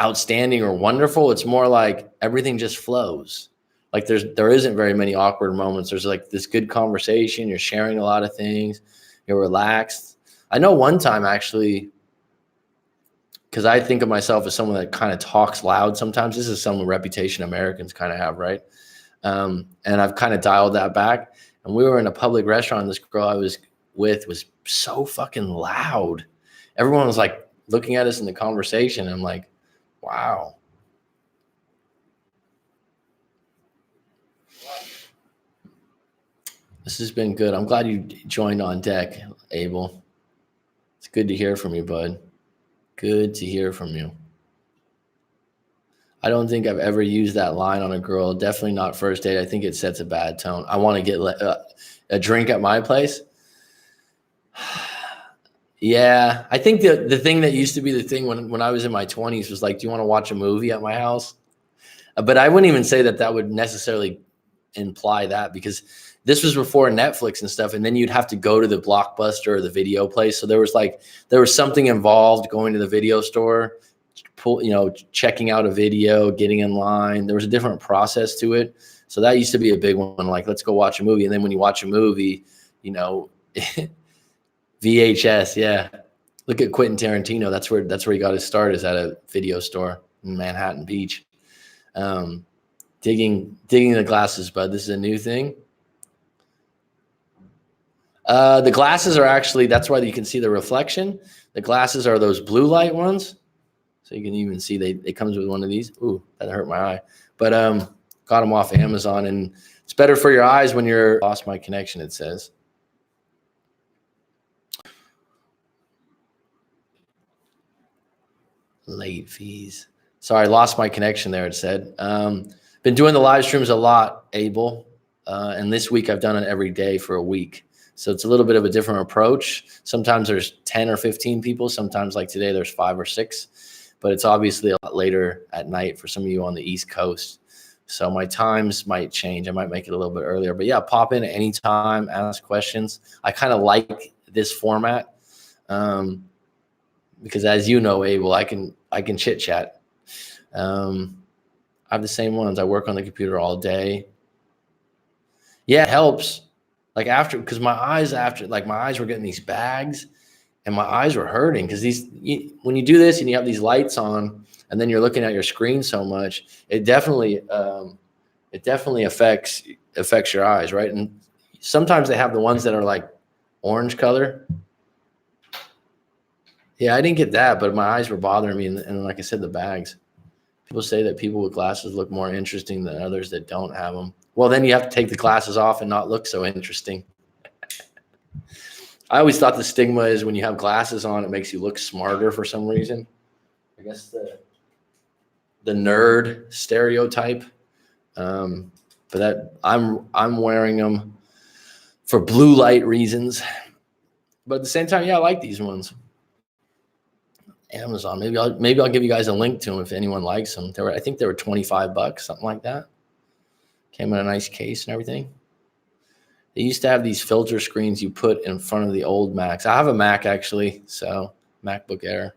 outstanding or wonderful. It's more like everything just flows. Like there isn't very many awkward moments. There's like this good conversation. You're sharing a lot of things. You're relaxed. I know one time actually, because I think of myself as someone that kind of talks loud sometimes. This is some reputation Americans kind of have, right? And I've kind of dialed that back. And we were in a public restaurant. And this girl I was with was so fucking loud. Everyone was like looking at us in the conversation. I'm like, wow. This has been good. I'm glad you joined on deck, Abel. It's good to hear from you, bud. Good to hear from you. I don't think I've ever used that line on a girl. Definitely not first date. I think it sets a bad tone. I want to get a drink at my place. Yeah, I think the thing that used to be the thing when I was in my 20s was like, do you want to watch a movie at my house? But I wouldn't even say that would necessarily imply that, because this was before Netflix and stuff. And then you'd have to go to the Blockbuster or the video place. So there was something involved going to the video store, checking out a video, getting in line. There was a different process to it. So that used to be a big one. Like, let's go watch a movie. And then when you watch a movie, VHS. Yeah. Look at Quentin Tarantino. That's where he got his start, is at a video store in Manhattan Beach. Digging the glasses, bud. This is a new thing. The glasses are actually, that's why you can see the reflection. The glasses are those blue light ones. So you can even see it comes with one of these. Ooh, that hurt my eye. But got them off Amazon, and it's better for your eyes when you're lost my connection, it says. Late fees. Sorry, lost my connection there, it said. Been doing the live streams a lot, Abel. And this week I've done it every day for a week. So it's a little bit of a different approach. Sometimes there's 10 or 15 people. Sometimes, like today, there's 5 or 6. But it's obviously a lot later at night for some of you on the East Coast. So my times might change. I might make it a little bit earlier. But yeah, pop in at any time, ask questions. I kind of like this format because, as you know, Abel, I can chit chat. I have the same ones. I work on the computer all day. Yeah, it helps. Like because my eyes were getting these bags, and my eyes were hurting because when you do this and you have these lights on and then you're looking at your screen so much, it definitely affects your eyes, right? And sometimes they have the ones that are like orange color. Yeah, I didn't get that, but my eyes were bothering me. And like I said, the bags. People say that people with glasses look more interesting than others that don't have them. Well, then you have to take the glasses off and not look so interesting. I always thought the stigma is when you have glasses on, it makes you look smarter for some reason. I guess the nerd stereotype. But that I'm wearing them for blue light reasons. But at the same time, yeah, I like these ones. Amazon. Maybe I'll give you guys a link to them if anyone likes them. I think they were $25, something like that. Came in a nice case and everything. They used to have these filter screens you put in front of the old Macs. I have a Mac actually, so MacBook Air.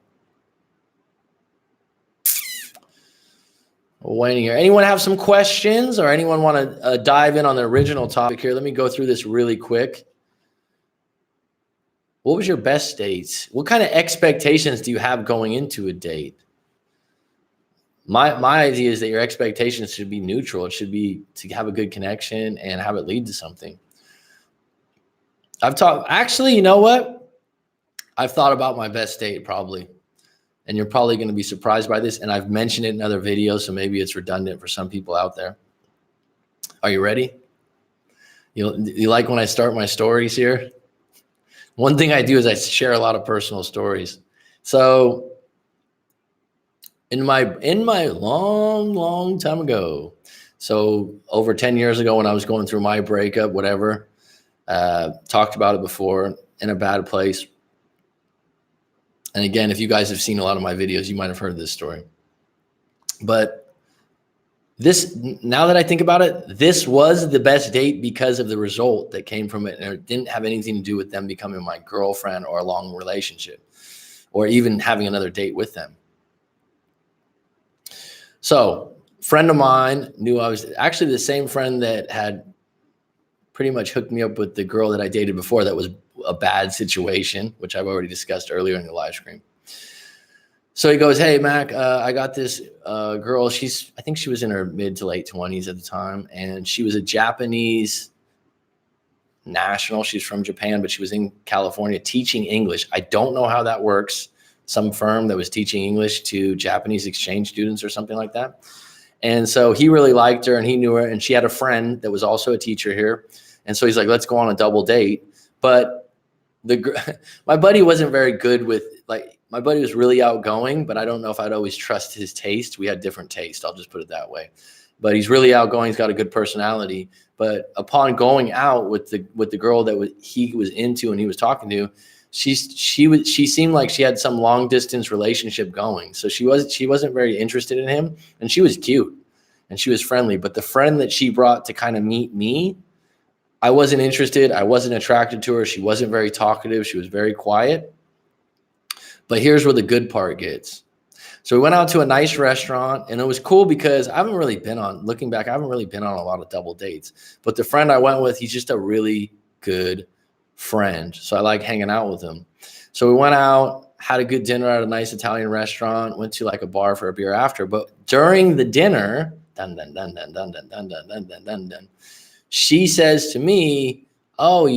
Waiting here. Anyone have some questions or anyone want to dive in on the original topic here? Let me go through this really quick. What was your best dates? What kind of expectations do you have going into a date? My idea is that your expectations should be neutral. It should be to have a good connection and have it lead to something. Actually, you know what? I've thought about my best date probably. And you're probably going to be surprised by this. And I've mentioned it in other videos, so maybe it's redundant for some people out there. Are you ready? You like when I start my stories here? One thing I do is I share a lot of personal stories. So in my long time ago, so over 10 years ago when I was going through my breakup, whatever, talked about it before, in a bad place. And again, if you guys have seen a lot of my videos, you might have heard this story. But now that I think about it, this was the best date because of the result that came from it. And it didn't have anything to do with them becoming my girlfriend or a long relationship or even having another date with them. So a friend of mine knew I was actually the same friend that had pretty much hooked me up with the girl that I dated before that was a bad situation, which I've already discussed earlier in the live stream. So he goes, hey, Mac, I got this girl. I think she was in her mid to late 20s at the time. And she was a Japanese national. She's from Japan, but she was in California teaching English. I don't know how that works. Some firm that was teaching English to Japanese exchange students or something like that. And so he really liked her and he knew her. And she had a friend that was also a teacher here. And so he's like, let's go on a double date. But my buddy wasn't very good with, like, my buddy was really outgoing, but I don't know if I'd always trust his taste. We had different taste. I'll just put it that way. But he's really outgoing. He's got a good personality. But upon going out with the girl that he was into and he was talking to, she seemed like she had some long distance relationship going. So she wasn't very interested in him, and she was cute and she was friendly. But the friend that she brought to kind of meet me, I wasn't interested. I wasn't attracted to her. She wasn't very talkative. She was very quiet. But here's where the good part gets. So we went out to a nice restaurant, and it was cool because looking back, I haven't really been on a lot of double dates. But the friend I went with, he's just a really good friend. So I like hanging out with him. So we went out, had a good dinner at a nice Italian restaurant, went to like a bar for a beer after. But during the dinner, she says to me, oh,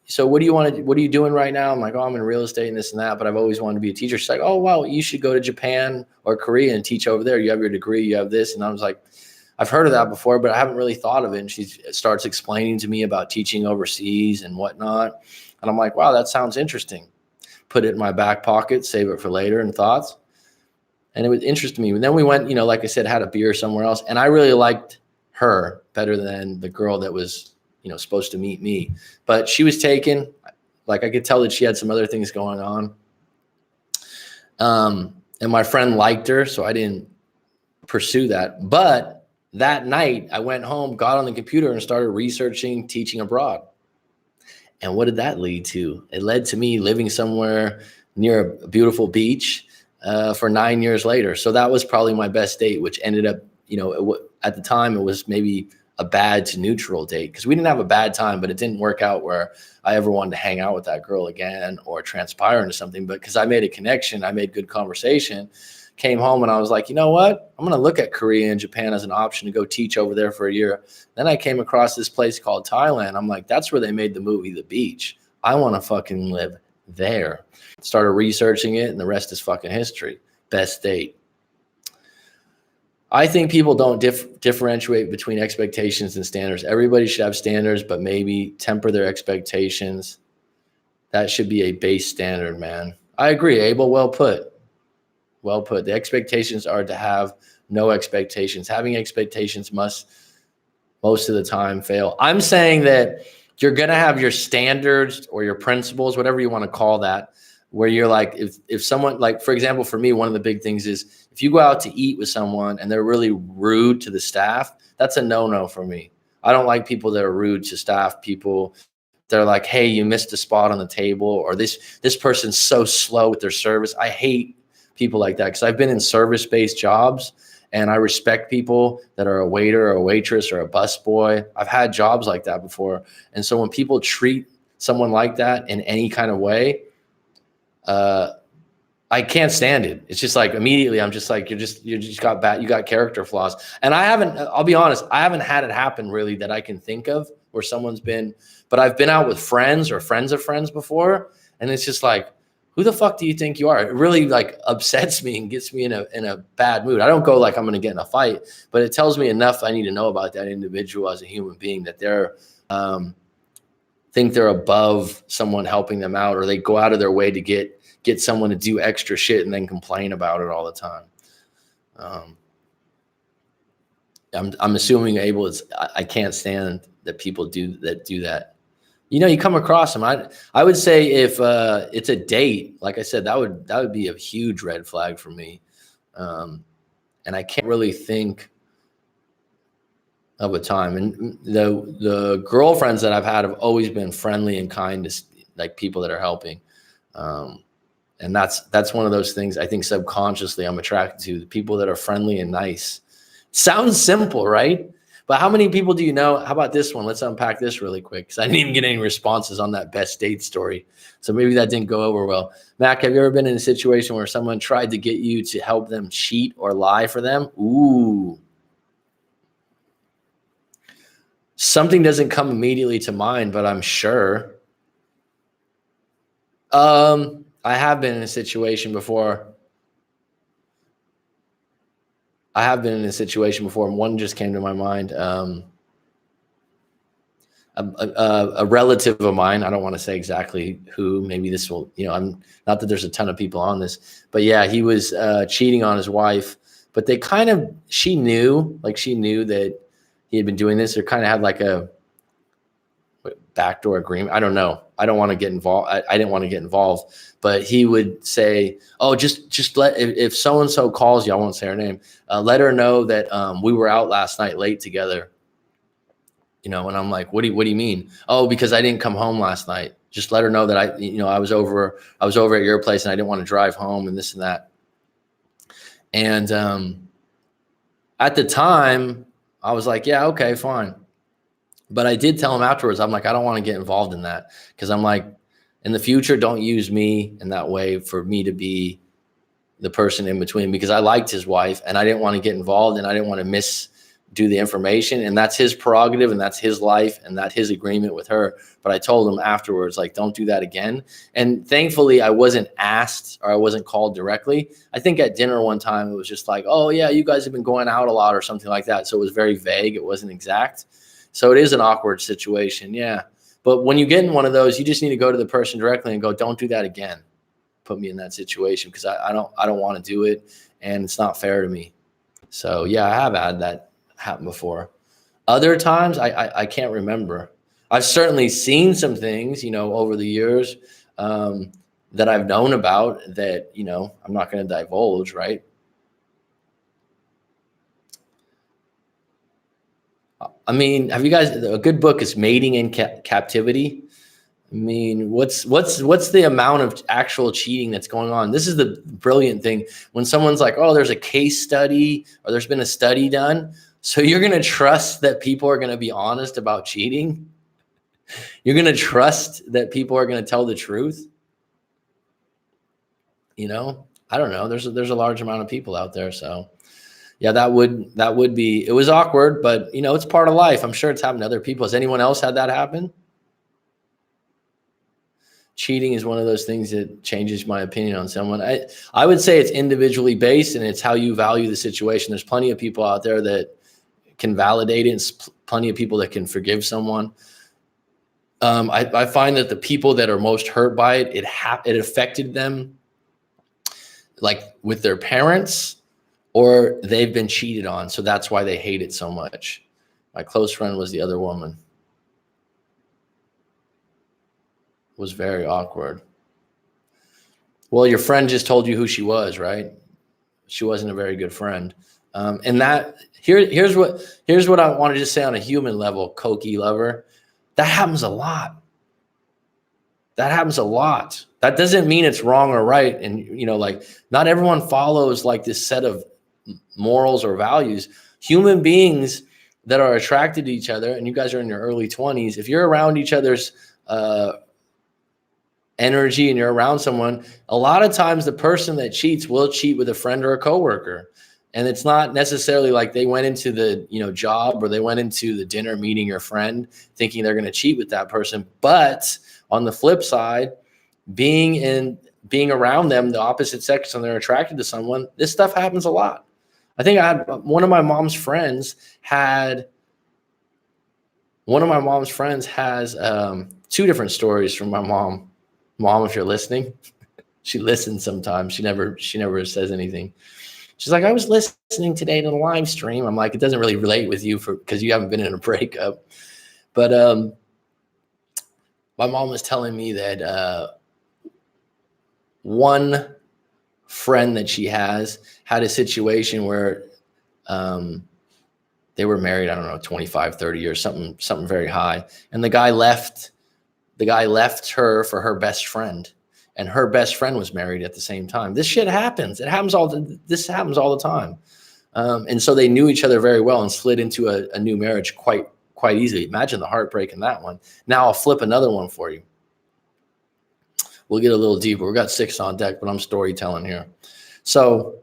so what are you doing right now? I'm like, oh, I'm in real estate and this and that, but I've always wanted to be a teacher. She's like, oh, wow, you should go to Japan or Korea and teach over there. You have your degree, you have this. And I was like, I've heard of that before, but I haven't really thought of it. And she starts explaining to me about teaching overseas and whatnot. And I'm like, wow, that sounds interesting. Put it in my back pocket, save it for later and thoughts. And it was interesting to me. And then we went, like I said, had a beer somewhere else. And I really liked her better than the girl that was, supposed to meet me. But she was taken. Like, I could tell that she had some other things going on. And my friend liked her, so I didn't pursue that. But that night, I went home, got on the computer, and started researching teaching abroad. And what did that lead to? It led to me living somewhere near a beautiful beach for 9 years later. So that was probably my best date, which ended up, at the time, it was maybe a bad to neutral date, because we didn't have a bad time, but it didn't work out where I ever wanted to hang out with that girl again or transpire into something. But because I made a connection, I made good conversation, came home and I was like, you know what? I'm going to look at Korea and Japan as an option to go teach over there for a year. Then I came across this place called Thailand. I'm like, that's where they made the movie The Beach. I want to fucking live there. Started researching it, and the rest is fucking history. Best date. I think people don't differentiate between expectations and standards. Everybody should have standards, but maybe temper their expectations. That should be a base standard, man. I agree, Abel. Well put. Well put. The expectations are to have no expectations. Having expectations must most of the time fail. I'm saying that you're going to have your standards or your principles, whatever you want to call that, where you're like, if someone, like, for example, for me, one of the big things is if you go out to eat with someone and they're really rude to the staff, that's a no-no for me. I don't like people that are rude to staff people. They're like, hey, you missed a spot on the table, or this person's so slow with their service. I hate people like that, because I've been in service-based jobs and I respect people that are a waiter or a waitress or a busboy. I've had jobs like that before. And so when people treat someone like that in any kind of way, I can't stand it. It's just like immediately I'm just like, you got character flaws. And I'll be honest, I haven't had it happen really that I can think of where someone's been, but I've been out with friends or friends of friends before. And it's just like, who the fuck do you think you are? It really like upsets me and gets me in a bad mood. I don't go like I'm going to get in a fight, but it tells me enough I need to know about that individual as a human being, that they're, think they're above someone helping them out, or they go out of their way to get someone to do extra shit and then complain about it all the time. I'm assuming Abel is, I can't stand that people do that. You know, you come across them. I would say if it's a date, like I said, that would be a huge red flag for me. And I can't really think of a time. And the girlfriends that I've had have always been friendly and kind to like people that are helping. And that's one of those things I think subconsciously I'm attracted to, the people that are friendly and nice. Sounds simple, right? But how many people do you know? How about this one? Let's unpack this really quick, because I didn't even get any responses on that best date story. So maybe that didn't go over well. Mac, have you ever been in a situation where someone tried to get you to help them cheat or lie for them? Ooh. Something doesn't come immediately to mind, but I'm sure. I have been in a situation before. And one just came to my mind. A relative of mine, I don't want to say exactly who, maybe this will, I'm not that there's a ton of people on this, but yeah, he was cheating on his wife, but she knew that he had been doing this, or kind of had like a backdoor agreement. I don't know. I don't want to get involved. I didn't want to get involved, but he would say, oh, just let, if so-and-so calls you, I won't say her name, let her know that we were out last night late together. And I'm like, what do you mean? Oh, because I didn't come home last night. Just let her know that I was over at your place and I didn't want to drive home and this and that. And at the time I was like, yeah, okay, fine. But I did tell him afterwards, I'm like, I don't want to get involved in that, because I'm like, in the future, don't use me in that way for me to be the person in between, because I liked his wife and I didn't want to get involved and I didn't want to misdo the information. And that's his prerogative and that's his life and that's his agreement with her. But I told him afterwards, like, don't do that again. And thankfully, I wasn't asked or I wasn't called directly. I think at dinner one time, it was just like, oh, yeah, you guys have been going out a lot or something like that. So it was very vague. It wasn't exact. So it is an awkward situation. Yeah. But when you get in one of those, you just need to go to the person directly and go, don't do that again. Put me in that situation, because I don't want to do it and it's not fair to me. So yeah, I have had that happen before. Other times I can't remember. I've certainly seen some things, over the years that I've known about that, I'm not going to divulge, right? I mean, have you guys, a good book is Mating in Captivity. I mean, what's the amount of actual cheating that's going on? This is the brilliant thing. When someone's like, oh, there's a case study or there's been a study done. So you're going to trust that people are going to be honest about cheating? You're going to trust that people are going to tell the truth? You know, I don't know. There's a large amount of people out there. So yeah, that would be, it was awkward, but you know, it's part of life. I'm sure it's happened to other people. Has anyone else had that happen? Cheating is one of those things that changes my opinion on someone. I would say it's individually based, and it's how you value the situation. There's plenty of people out there that can validate it, and plenty of people that can forgive someone. I find that the people that are most hurt by it, it affected them like with their parents, or they've been cheated on. So that's why they hate it so much. My close friend was the other woman. It was very awkward. Well, your friend just told you who she was, right? She wasn't a very good friend. And that here's what I want to just say on a human level, Koki lover. That happens a lot. That happens a lot. That doesn't mean it's wrong or right. And, you know, like not everyone follows like this set of morals or values. Human beings that are attracted to each other, and you guys are in your early 20s, if you're around each other's energy and you're around someone, a lot of times the person that cheats will cheat with a friend or a coworker. And it's not necessarily like they went into the, you know, job, or they went into the dinner meeting your friend thinking they're going to cheat with that person. But on the flip side, being around them, the opposite sex, and they're attracted to someone, this stuff happens a lot. I think one of my mom's friends has two different stories from my mom. Mom, if you're listening, she listens sometimes. She never says anything. She's like, I was listening today to the live stream. I'm like, it doesn't really relate with you because you haven't been in a breakup. But my mom was telling me that one friend that she had a situation where they were married, I don't know, 25, 30 years, something very high. And the guy left her for her best friend. And her best friend was married at the same time. This shit happens. This happens all the time. And so they knew each other very well and slid into a new marriage quite easily. Imagine the heartbreak in that one. Now I'll flip another one for you. We'll get a little deeper. We've got 6 on deck, but I'm storytelling here. So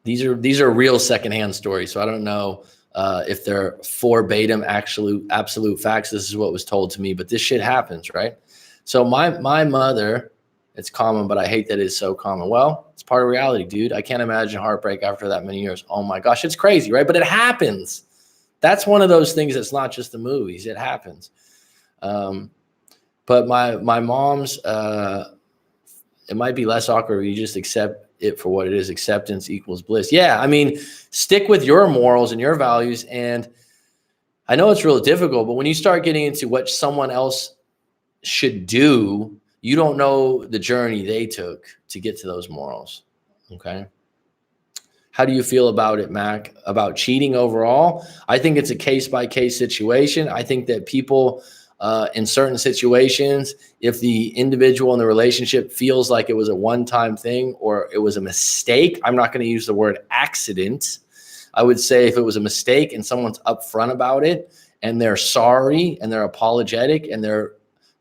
these are real secondhand stories. So I don't know if they're verbatim absolute facts. This is what was told to me, but this shit happens, right? So my mother, it's common, but I hate that it's so common. Well, it's part of reality, dude. I can't imagine heartbreak after that many years. Oh my gosh, it's crazy, right? But it happens. That's one of those things that's not just the movies. It happens. But my mom's, it might be less awkward if you just accept it for what it is. Acceptance equals bliss. Yeah, I mean, stick with your morals and your values. And I know it's real difficult, but when you start getting into what someone else should do, you don't know the journey they took to get to those morals. Okay. How do you feel about it, Mac? About cheating overall? I think it's a case-by-case situation. I think that people in certain situations, if the individual in the relationship feels like it was a one-time thing or it was a mistake, I'm not going to use the word accident. I would say if it was a mistake and someone's upfront about it and they're sorry and they're apologetic and they're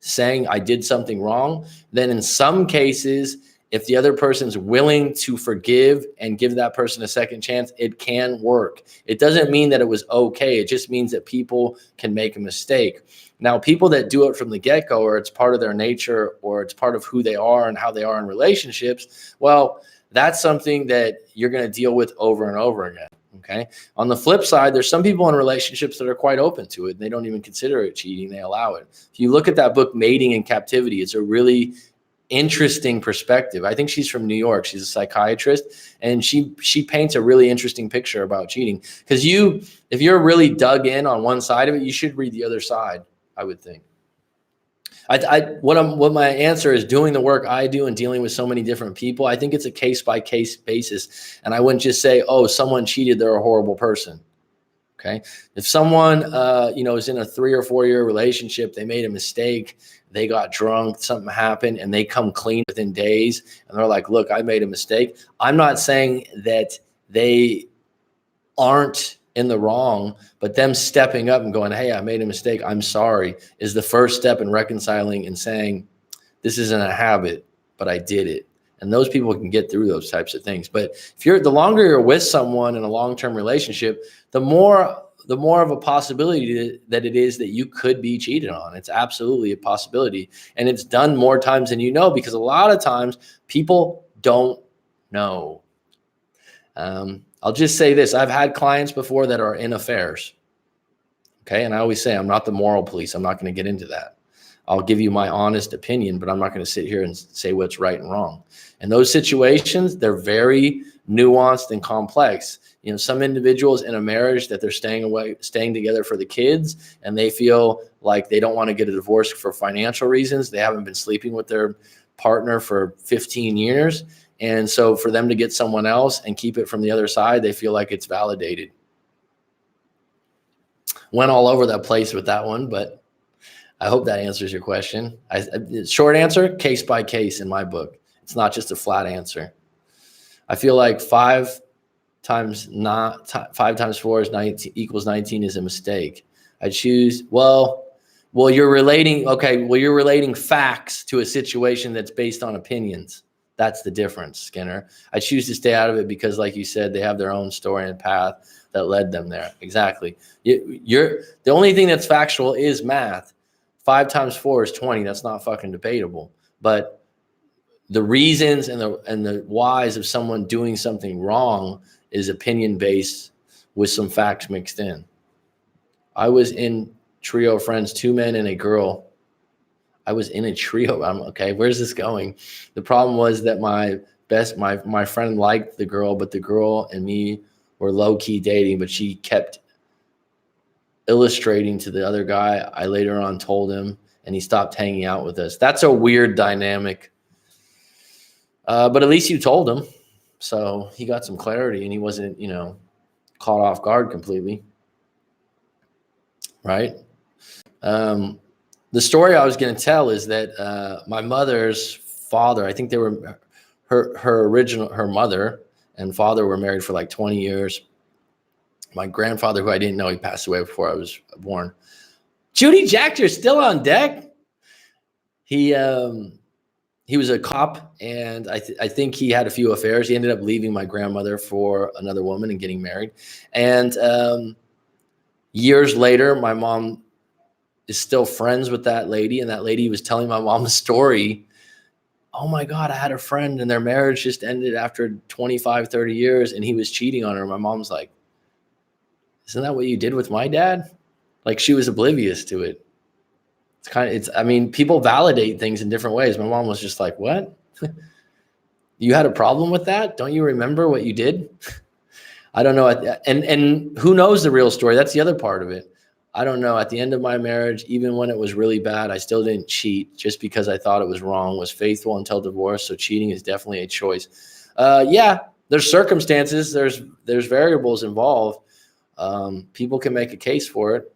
saying I did something wrong, then in some cases, if the other person's willing to forgive and give that person a second chance, it can work. It doesn't mean that it was okay. It just means that people can make a mistake. Now, people that do it from the get-go, or it's part of their nature, or it's part of who they are and how they are in relationships, well, that's something that you're going to deal with over and over again. Okay. On the flip side, there's some people in relationships that are quite open to it. And they don't even consider it cheating. They allow it. If you look at that book, Mating in Captivity, it's a really interesting perspective. I think she's from New York. She's a psychiatrist, and she paints a really interesting picture about cheating. Because if you're really dug in on one side of it, you should read the other side, I would think. What my answer is, doing the work I do and dealing with so many different people, I think it's a case-by-case basis. And I wouldn't just say, oh, someone cheated, they're a horrible person. Okay. If someone, is in a 3 or 4 year relationship, they made a mistake, they got drunk, something happened, and they come clean within days, and they're like, look, I made a mistake. I'm not saying that they aren't in the wrong, but them stepping up and going, hey, I made a mistake, I'm sorry, is the first step in reconciling and saying, this isn't a habit, but I did it. And those people can get through those types of things. But the longer you're with someone in a long-term relationship, the more of a possibility that it is that you could be cheated on. It's absolutely a possibility. And it's done more times than you know, because a lot of times people don't know. I'll just say this. I've had clients before that are in affairs. Okay. And I always say, I'm not the moral police. I'm not going to get into that. I'll give you my honest opinion, but I'm not going to sit here and say what's right and wrong. And those situations, they're very nuanced and complex. Some individuals in a marriage that they're staying together for the kids, and they feel like they don't want to get a divorce for financial reasons. They haven't been sleeping with their partner for 15 years. And so for them to get someone else and keep it from the other side, they feel like it's validated. Went all over that place with that one, but I hope that answers your question. Short answer, case by case in my book. It's not just a flat answer. I feel like 5 times 4 is 19 equals 19 is a mistake. I choose, you're relating facts to a situation that's based on opinions. That's the difference, Skinner. I choose to stay out of it because, like you said, they have their own story and path that led them there. Exactly. The only thing that's factual is math. 5 times 4 is 20. That's not fucking debatable. But the reasons and the whys of someone doing something wrong is opinion based with some facts mixed in. I was in trio of friends, 2 men and a girl. I was in a trio. I'm okay. Where's this going? The problem was that my friend liked the girl, but the girl and me were low key dating, but she kept illustrating to the other guy. I later on told him, and he stopped hanging out with us. That's a weird dynamic. But at least you told him. So he got some clarity and he wasn't, caught off guard completely. Right? The story I was going to tell is that my mother's father, I think they were her mother and father were married for like 20 years. My grandfather, who I didn't know, he passed away before I was born. Judy Jack, you're still on deck. He was a cop, and I think he had a few affairs. He ended up leaving my grandmother for another woman and getting married. And years later, my mom is still friends with that lady, and that lady was telling my mom a story. Oh my God, I had a friend and their marriage just ended after 25, 30 years, and he was cheating on her. My mom's like, isn't that what you did with my dad? Like, she was oblivious to it. People validate things in different ways. My mom was just like, what? You had a problem with that? Don't you remember what you did? I don't know. And who knows the real story? That's the other part of it. I don't know. At the end of my marriage, even when it was really bad, I still didn't cheat just because I thought it was wrong, was faithful until divorce. So cheating is definitely a choice. Yeah, there's circumstances, there's variables involved. People can make a case for it.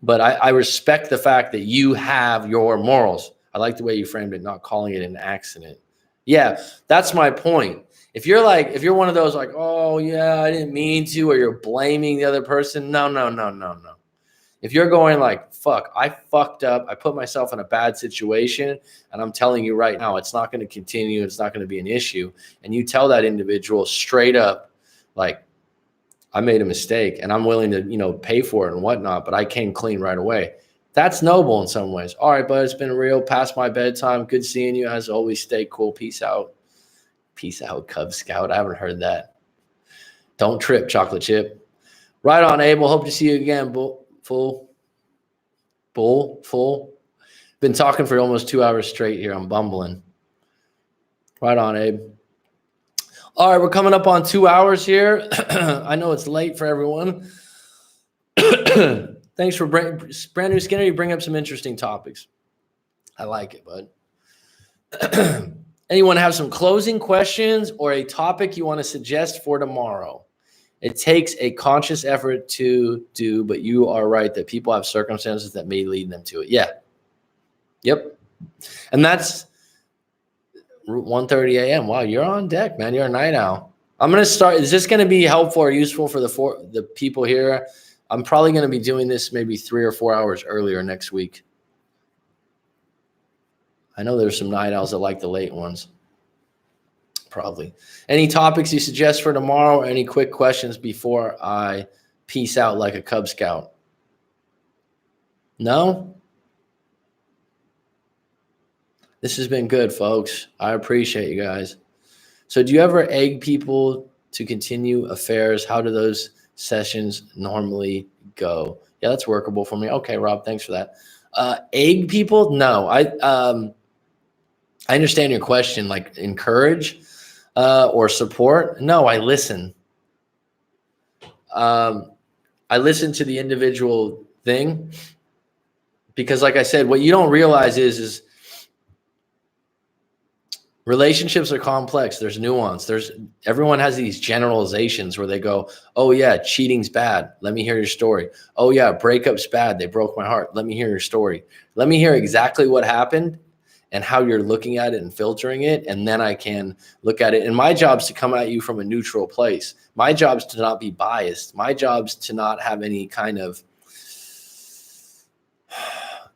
But I respect the fact that you have your morals. I like the way you framed it, not calling it an accident. Yeah, that's my point. If you're one of those like, oh yeah, I didn't mean to, or you're blaming the other person, no. If you're going like, fuck, I fucked up, I put myself in a bad situation, and I'm telling you right now, it's not going to continue, it's not going to be an issue, and you tell that individual straight up, like, I made a mistake and I'm willing to, pay for it and whatnot, but I came clean right away. That's noble in some ways. All right, bud, it's been real, past my bedtime. Good seeing you. As always, stay cool. Peace out. Peace out, Cub Scout. I haven't heard that. Don't trip, chocolate chip. Right on, Abel. Hope to see you again, fool. Been talking for almost 2 hours straight here. I'm bumbling. Right on, Abe. All right, we're coming up on 2 hours here. I know it's late for everyone. Thanks for brand new Skinner. You bring up some interesting topics. I like it, bud. Anyone have some closing questions or a topic you want to suggest for tomorrow? It takes a conscious effort to do, but you are right that people have circumstances that may lead them to it. Yeah. Yep. And that's 1:30 a.m. Wow, you're on deck, man. You're a night owl. I'm going to start. Is this going to be helpful or useful for the people here? I'm probably going to be doing this maybe 3 or 4 hours earlier next week. I know there's some night owls that like the late ones. Probably. Any topics you suggest for tomorrow? Or any quick questions before I peace out like a Cub Scout? No? This has been good, folks. I appreciate you guys. So do you ever egg people to continue affairs? How do those sessions normally go? Yeah, that's workable for me. Okay, Rob, thanks for that. Egg people? No. I understand your question, like encourage or support. No, I listen. I listen to the individual thing because, like I said, what you don't realize is relationships are complex. There's nuance. Everyone has these generalizations where they go, oh yeah, cheating's bad. Let me hear your story. Oh yeah, breakup's bad. They broke my heart. Let me hear your story. Let me hear exactly what happened and how you're looking at it and filtering it. And then I can look at it. And my job is to come at you from a neutral place. My job is to not be biased. My job is to not have any kind of,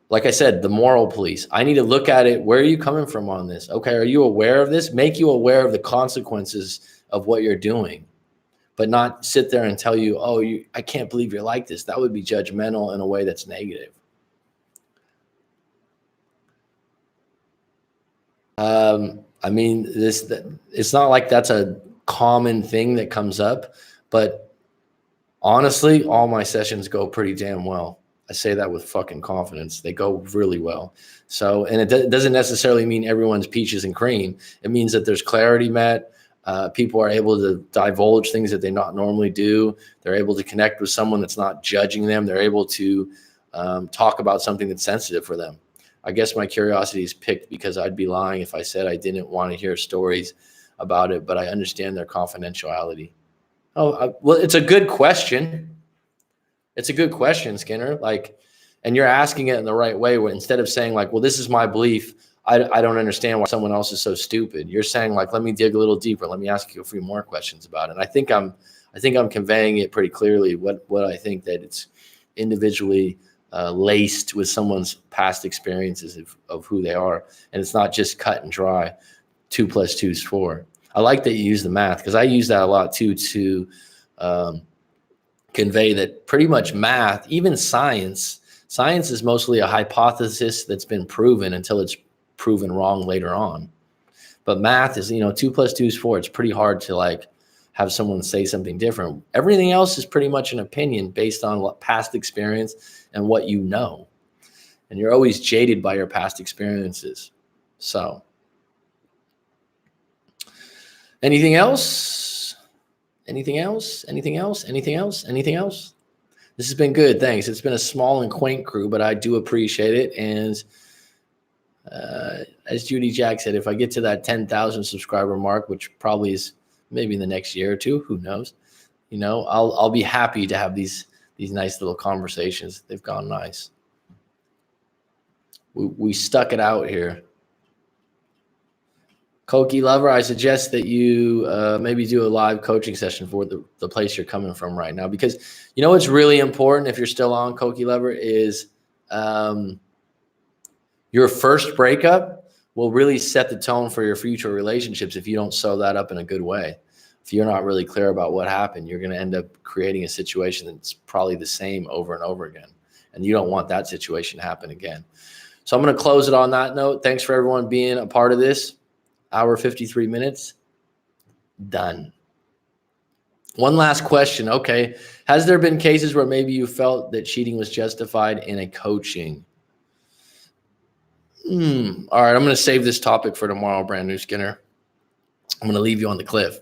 like I said, the moral police. I need to look at it. Where are you coming from on this? Okay, are you aware of this? Make you aware of the consequences of what you're doing, but not sit there and tell you, oh, I can't believe you're like this. That would be judgmental in a way that's negative. I mean, it's not like that's a common thing that comes up, but honestly, all my sessions go pretty damn well. I say that with fucking confidence. They go really well. So, and it doesn't necessarily mean everyone's peaches and cream. It means that there's clarity met. People are able to divulge things that they not normally do. They're able to connect with someone that's not judging them. They're able to talk about something that's sensitive for them. I guess my curiosity is picked because I'd be lying if I said I didn't want to hear stories about it, but I understand their confidentiality. Well, it's a good question. It's a good question, Skinner. And you're asking it in the right way. Where instead of saying like, well, this is my belief, I don't understand why someone else is so stupid. You're saying like, let me dig a little deeper. Let me ask you a few more questions about it. And I think I'm conveying it pretty clearly. What I think that it's individually laced with someone's past experiences of who they are, and it's not just cut and dry. 2 + 2 is 4. I like that you use the math because I use that a lot too to convey that pretty much math, even science is mostly a hypothesis that's been proven until it's proven wrong later on. But math is, 2 + 2 is 4. It's pretty hard to like have someone say something different. Everything else is pretty much an opinion based on what past experience and what you know. And you're always jaded by your past experiences. So, anything else? Anything else? Anything else? Anything else? Anything else? This has been good. Thanks. It's been a small and quaint crew, but I do appreciate it. And as Judy Jack said, if I get to that 10,000 subscriber mark, which probably is maybe in the next year or two, who knows? I'll be happy to have these nice little conversations. They've gone nice. We stuck it out here. Koki Lover, I suggest that you maybe do a live coaching session for the place you're coming from right now, because what's really important if you're still on, Koki Lover, is your first breakup will really set the tone for your future relationships if you don't sew that up in a good way. If you're not really clear about what happened, you're going to end up creating a situation that's probably the same over and over again. And you don't want that situation to happen again. So I'm going to close it on that note. Thanks for everyone being a part of this. Hour 53 minutes. Done. One last question. Okay. Has there been cases where maybe you felt that cheating was justified in a coaching? All right. I'm going to save this topic for tomorrow, Brand New Skinner. I'm going to leave you on the cliff.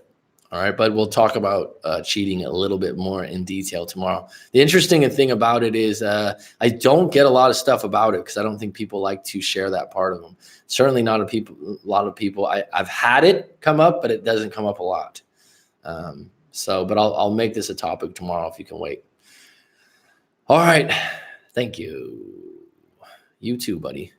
All right. But we'll talk about cheating a little bit more in detail tomorrow. The interesting thing about it is I don't get a lot of stuff about it because I don't think people like to share that part of them. Certainly not a lot of people. I've had it come up, but it doesn't come up a lot. But I'll make this a topic tomorrow if you can wait. All right. Thank you. You too, buddy.